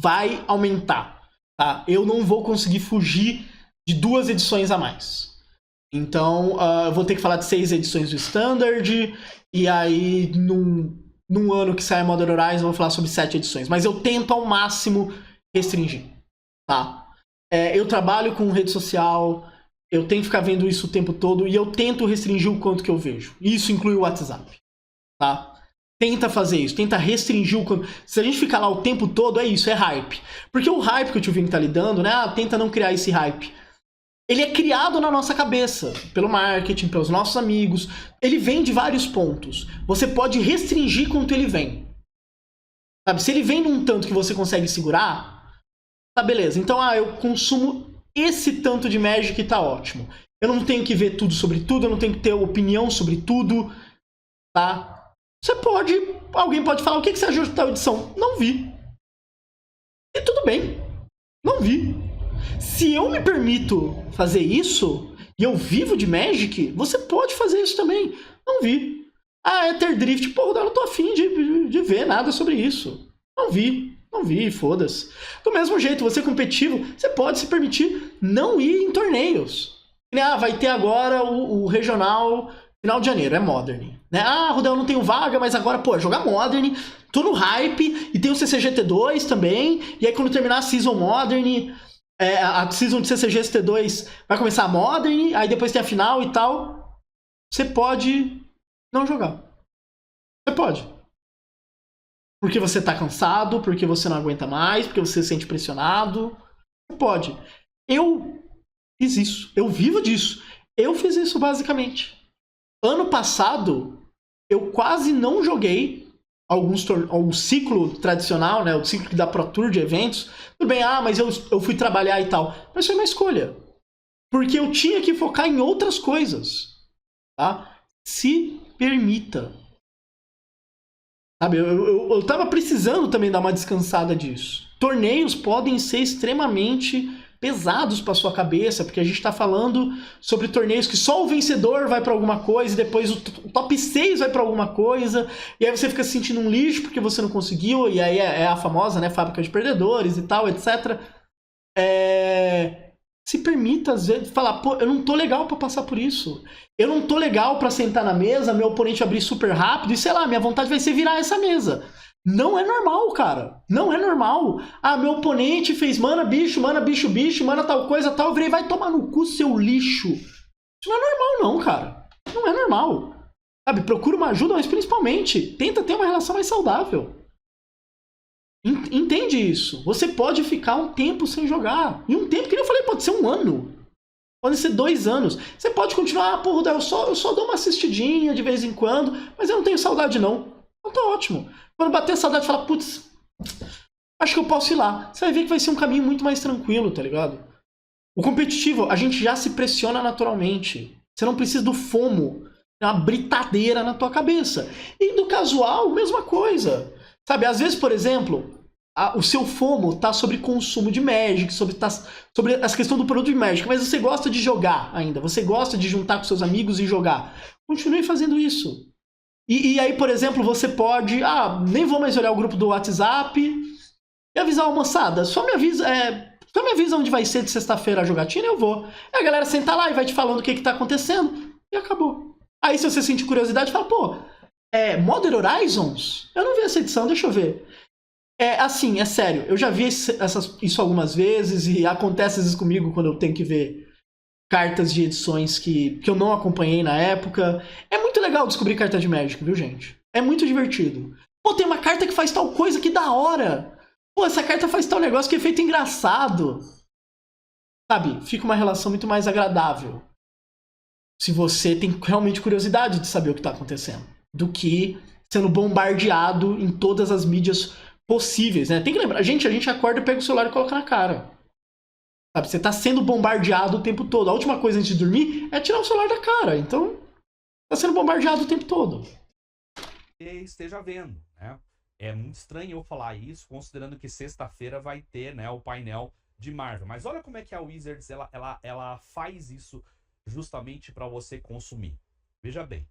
Vai aumentar. Tá? Eu não vou conseguir fugir de 2 edições a mais. Então, eu vou ter que falar de 6 edições do Standard. E aí, num ano que sai a Modern Horizon, eu vou falar sobre 7 edições. Mas eu tento ao máximo restringir. Tá? Eu trabalho com rede social, eu tenho que ficar vendo isso o tempo todo e eu tento restringir o quanto que eu vejo. Isso inclui o WhatsApp. Tá? Tenta fazer isso, tenta restringir o quanto. Se a gente ficar lá o tempo todo, é isso, é hype. Porque o hype que o Tio Vini tá lidando, né? Tenta não criar esse hype. Ele é criado na nossa cabeça, pelo marketing, pelos nossos amigos. Ele vem de vários pontos. Você pode restringir quanto ele vem. Sabe? Se ele vem num tanto que você consegue segurar, tá beleza. Então, eu consumo esse tanto de Magic e tá ótimo. Eu não tenho que ver tudo sobre tudo, eu não tenho que ter opinião sobre tudo, tá? Você pode... Alguém pode falar, o que você achou de tal edição? Não vi. E tudo bem. Não vi. Se eu me permito fazer isso, e eu vivo de Magic, você pode fazer isso também. Não vi. Eterdrift, porra, eu não tô afim de ver nada sobre isso. Não vi, foda-se. Do mesmo jeito, você competitivo, você pode se permitir não ir em torneios. Vai ter agora o regional final de janeiro, é Modern. Né? Rodel, não tenho vaga, mas agora, jogar Modern, tô no hype, e tem o CCGT2 também, e aí quando terminar a Season Modern... a season de CCG ST2 vai começar a Modern, aí depois tem a final e tal. Você pode não jogar. Você pode. Porque você tá cansado, porque você não aguenta mais, porque você se sente pressionado. Você pode. Eu fiz isso. Eu vivo disso. Eu fiz isso basicamente. Ano passado, eu quase não joguei algum ciclo tradicional, né? O ciclo que dá Pro Tour de eventos. Tudo bem, mas eu fui trabalhar e tal. Mas foi uma escolha. Porque eu tinha que focar em outras coisas. Tá? Se permita. Sabe, eu tava precisando também dar uma descansada disso. Torneios podem ser extremamente pesados para sua cabeça, porque a gente tá falando sobre torneios que só o vencedor vai para alguma coisa, e depois o top 6 vai para alguma coisa, e aí você fica se sentindo um lixo porque você não conseguiu, e aí é a famosa, né, fábrica de perdedores e tal, etc. Se permita, às vezes, falar, eu não tô legal para passar por isso. Eu não tô legal para sentar na mesa, meu oponente abrir super rápido, e sei lá, minha vontade vai ser virar essa mesa. Não é normal, cara. Não é normal. Meu oponente fez mana, bicho, bicho, mana tal coisa, tal. Eu virei, vai tomar no cu, seu lixo. Isso não é normal, não, cara. Não é normal. Sabe, procura uma ajuda, mas principalmente, tenta ter uma relação mais saudável. Entende isso. Você pode ficar um tempo sem jogar. E um tempo, que nem eu falei, pode ser 1 ano. Pode ser 2 anos. Você pode continuar, Rodel, eu só dou uma assistidinha de vez em quando, mas eu não tenho saudade, não. Então tá ótimo. Quando bater a saudade, fala, putz, acho que eu posso ir lá. Você vai ver que vai ser um caminho muito mais tranquilo, tá ligado? O competitivo, a gente já se pressiona naturalmente. Você não precisa do FOMO. É uma britadeira na tua cabeça. E do casual, mesma coisa. Sabe, às vezes, por exemplo, o seu FOMO tá sobre consumo de Magic, sobre a questão do produto de Magic, mas você gosta de jogar ainda. Você gosta de juntar com seus amigos e jogar. Continue fazendo isso. E aí, por exemplo, você pode... nem vou mais olhar o grupo do WhatsApp e avisar a moçada. Só me avisa onde vai ser de sexta-feira a jogatina e eu vou. Aí a galera senta lá e vai te falando o que tá acontecendo e acabou. Aí se você sentir curiosidade, fala, Modern Horizons? Eu não vi essa edição, deixa eu ver. É assim, é sério. Eu já vi isso algumas vezes e acontece às vezes comigo quando eu tenho que ver cartas de edições que eu não acompanhei na época. É muito legal descobrir carta de Magic, viu, gente? É muito divertido. Pô, tem uma carta que faz tal coisa, que da hora! Pô, essa carta faz tal negócio, que efeito engraçado! Sabe? Fica uma relação muito mais agradável. Se você tem realmente curiosidade de saber o que tá acontecendo. Do que sendo bombardeado em todas as mídias possíveis, né? Tem que lembrar, a gente acorda, pega o celular e coloca na cara. Sabe? Você tá sendo bombardeado o tempo todo. A última coisa antes de dormir é tirar o celular da cara. Então, tá sendo bombardeado o tempo todo. Esteja vendo, né? É muito estranho eu falar isso, considerando que sexta-feira vai ter, né, o painel de Marvel. Mas olha como é que a Wizards ela faz isso justamente para você consumir. Veja bem,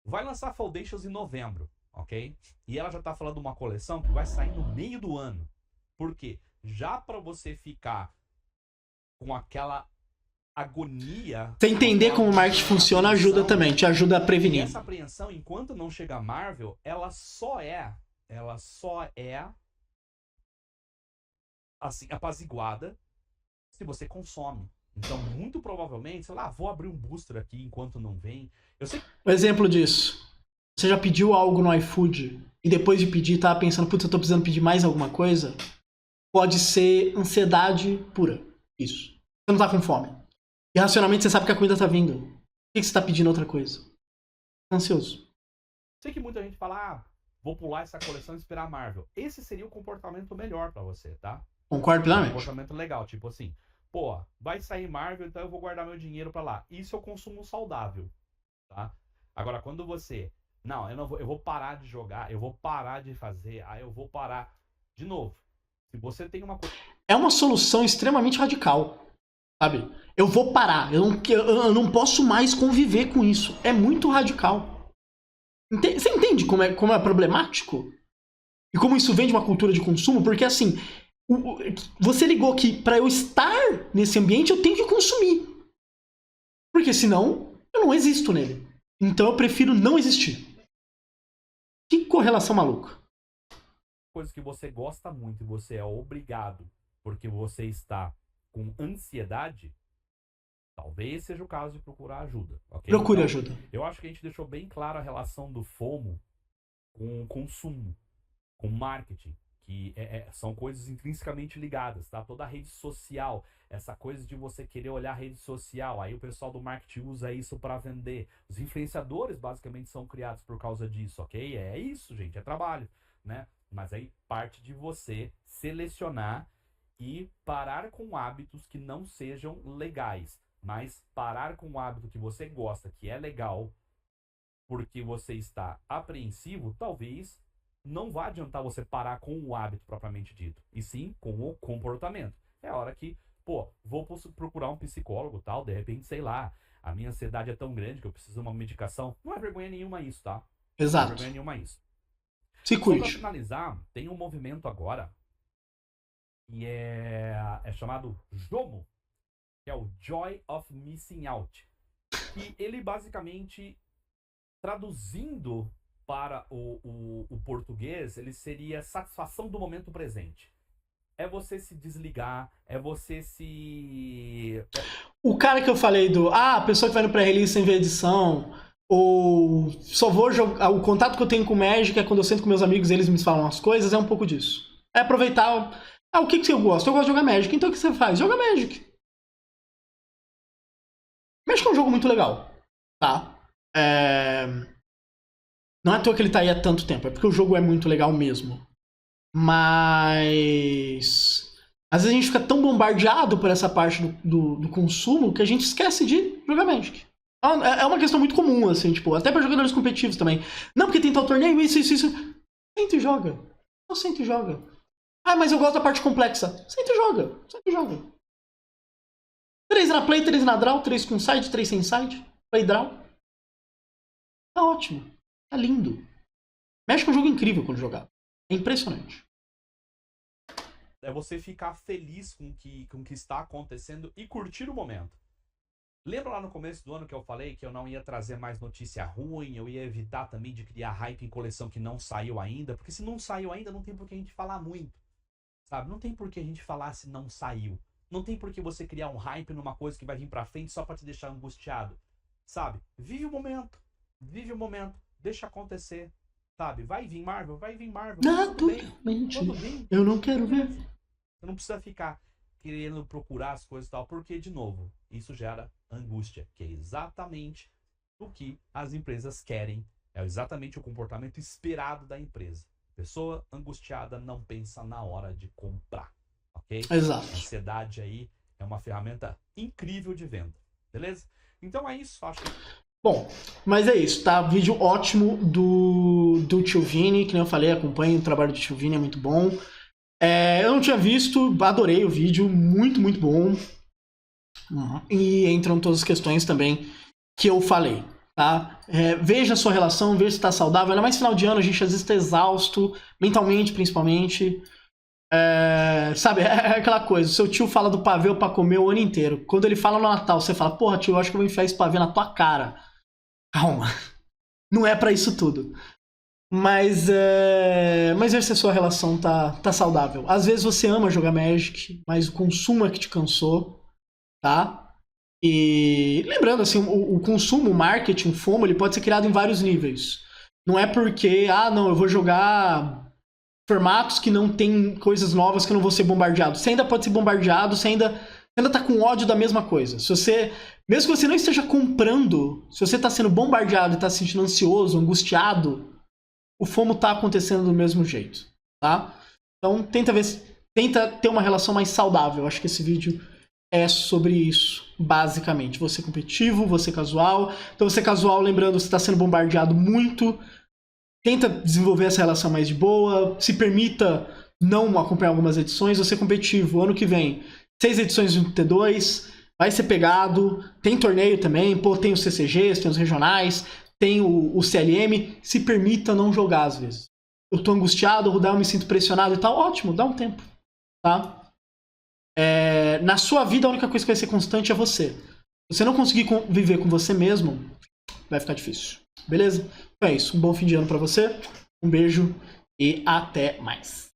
vai lançar Foundations em novembro, ok? E ela já tá falando de uma coleção que vai sair no meio do ano. Por quê? Já para você ficar com aquela agonia... Você entender como o marketing funciona ajuda também, te ajuda a E prevenir. essa apreensão, enquanto não chega a Marvel, ela só é assim, apaziguada se você consome. Então, muito provavelmente, sei lá, vou abrir um booster aqui enquanto não vem. Eu sei que Um exemplo disso. Você já pediu algo no iFood e depois de pedir tava pensando, putz, eu tô precisando pedir mais alguma coisa? Pode ser ansiedade pura. Isso. Você não tá com fome. E racionalmente você sabe que a comida tá vindo. Por que você tá pedindo outra coisa? Ansioso. muita gente fala, vou pular essa coleção e esperar a Marvel. Esse seria o comportamento melhor pra você, tá? Concordo Um plenamente. comportamento legal, tipo assim, pô, vai sair Marvel, então eu vou guardar meu dinheiro pra lá. Isso é o consumo saudável, tá? Agora, quando você, não, eu vou parar de jogar, eu vou parar de fazer, aí eu vou parar de novo. Se você tem uma coisa... É uma solução extremamente radical. Sabe? Eu vou parar. Eu não posso mais conviver com isso. É muito radical. Você entende como é problemático? E como isso vem de uma cultura de consumo? Porque assim, você ligou que para eu estar nesse ambiente eu tenho que consumir. Porque senão eu não existo nele. Então eu prefiro não existir. Que correlação maluca. coisa que você gosta muito e você é obrigado porque você está com ansiedade, talvez seja o caso de procurar ajuda, ok? Procure Então, ajuda. eu acho que a gente deixou bem clara a relação do FOMO com o consumo, com marketing, que são coisas intrinsecamente ligadas, tá? Toda a rede social, essa coisa de você querer olhar a rede social, aí o pessoal do marketing usa isso para vender. Os influenciadores basicamente são criados por causa disso, ok? É isso, gente, é trabalho, né? Mas aí parte de você selecionar e parar com hábitos que não sejam legais, mas parar com o hábito que você gosta, que é legal, porque você está apreensivo, talvez não vai adiantar você parar com o hábito propriamente dito, e sim com o comportamento. É a hora que, pô, vou procurar um psicólogo, tal, de repente, sei lá, a minha ansiedade é tão grande que eu preciso de uma medicação. Não é vergonha nenhuma isso, tá? Exato. Não é vergonha nenhuma isso. Se Só pra cuide. finalizar, tem um movimento agora que é chamado JOMO, que é o Joy of Missing Out. E ele basicamente, traduzindo para o português, ele seria satisfação do momento presente. É você se desligar, é você se... O cara que eu falei a pessoa que vai no pré-release sem ver edição, ou só vou jogar, o contato que eu tenho com o Magic é quando eu sento com meus amigos e eles me falam as coisas, é um pouco disso. É aproveitar, o que eu gosto? Eu gosto de jogar Magic, então o que você faz? Joga Magic. Magic é um jogo muito legal, tá? Não é à toa que ele tá aí há tanto tempo, é porque o jogo é muito legal mesmo. Mas... às vezes a gente fica tão bombardeado por essa parte do consumo que a gente esquece de jogar Magic. É uma questão muito comum, assim, tipo, até pra jogadores competitivos também. Não, porque tem tal torneio, isso. Senta e joga. Só senta e joga. Mas eu gosto da parte complexa. Senta e joga. Senta e joga. 3 na play, 3 na draw, 3 com side, 3 sem side. Play draw. Tá ótimo. Tá lindo. Magic é um jogo incrível quando jogar. É impressionante. É você ficar feliz com o que está acontecendo e curtir o momento. Lembra lá no começo do ano que eu falei que eu não ia trazer mais notícia ruim, eu ia evitar também de criar hype em coleção que não saiu ainda, porque se não saiu ainda, não tem por que a gente falar muito, sabe? Não tem por que a gente falar se não saiu. Não tem por que você criar um hype numa coisa que vai vir pra frente só pra te deixar angustiado, sabe? Vive o momento, deixa acontecer, sabe? Vai vir Marvel, Naturalmente. Quando vem, Eu não quero ver. você não precisa ficar querendo procurar as coisas e tal, porque, de novo, isso gera angústia, que é exatamente o que as empresas querem, é exatamente o comportamento esperado da empresa. Pessoa angustiada não pensa na hora de comprar, ok? Exato. A ansiedade aí é uma ferramenta incrível de venda, beleza? Então é isso, acho que... Bom, mas é isso, tá? Vídeo ótimo do Tio Vini, que nem eu falei, acompanhe o trabalho do Tio Vini, é muito bom. Eu não tinha visto, adorei o vídeo, muito, muito bom. E entram todas as questões também que eu falei, tá? Veja a sua relação, veja se tá saudável. Ainda mais final de ano, a gente às vezes tá exausto, mentalmente principalmente. Sabe, é aquela coisa, seu tio fala do pavê pra comer o ano inteiro. Quando ele fala no Natal, você fala, porra, tio, eu acho que eu vou enfiar esse pavê na tua cara. Calma, não é pra isso tudo. Mas ver se a sua relação tá saudável. Às vezes você ama jogar Magic, mas o consumo é que te cansou, tá? E lembrando, assim, o consumo, o marketing, o FOMO, ele pode ser criado em vários níveis. Não é porque, não, eu vou jogar formatos que não tem coisas novas que eu não vou ser bombardeado. Você ainda pode ser bombardeado, você ainda tá com ódio da mesma coisa. Mesmo que você não esteja comprando, se você tá sendo bombardeado e tá se sentindo ansioso, angustiado, o FOMO tá acontecendo do mesmo jeito, tá? Então tenta ter uma relação mais saudável. Acho que esse vídeo é sobre isso, basicamente. Você competitivo, você casual. Então você casual, lembrando, você tá sendo bombardeado muito. Tenta desenvolver essa relação mais de boa. Se permita não acompanhar algumas edições. Você competitivo, ano que vem, 6 edições do T2. Vai ser pegado. Tem torneio também. Pô, tem os CCGs, tem os regionais. Tem o CLM, se permita não jogar às vezes. Eu tô angustiado, eu me sinto pressionado e tal, ótimo, dá um tempo, tá? Na sua vida, a única coisa que vai ser constante é você. Se você não conseguir viver com você mesmo, vai ficar difícil, beleza? Então é isso, um bom fim de ano pra você, um beijo e até mais.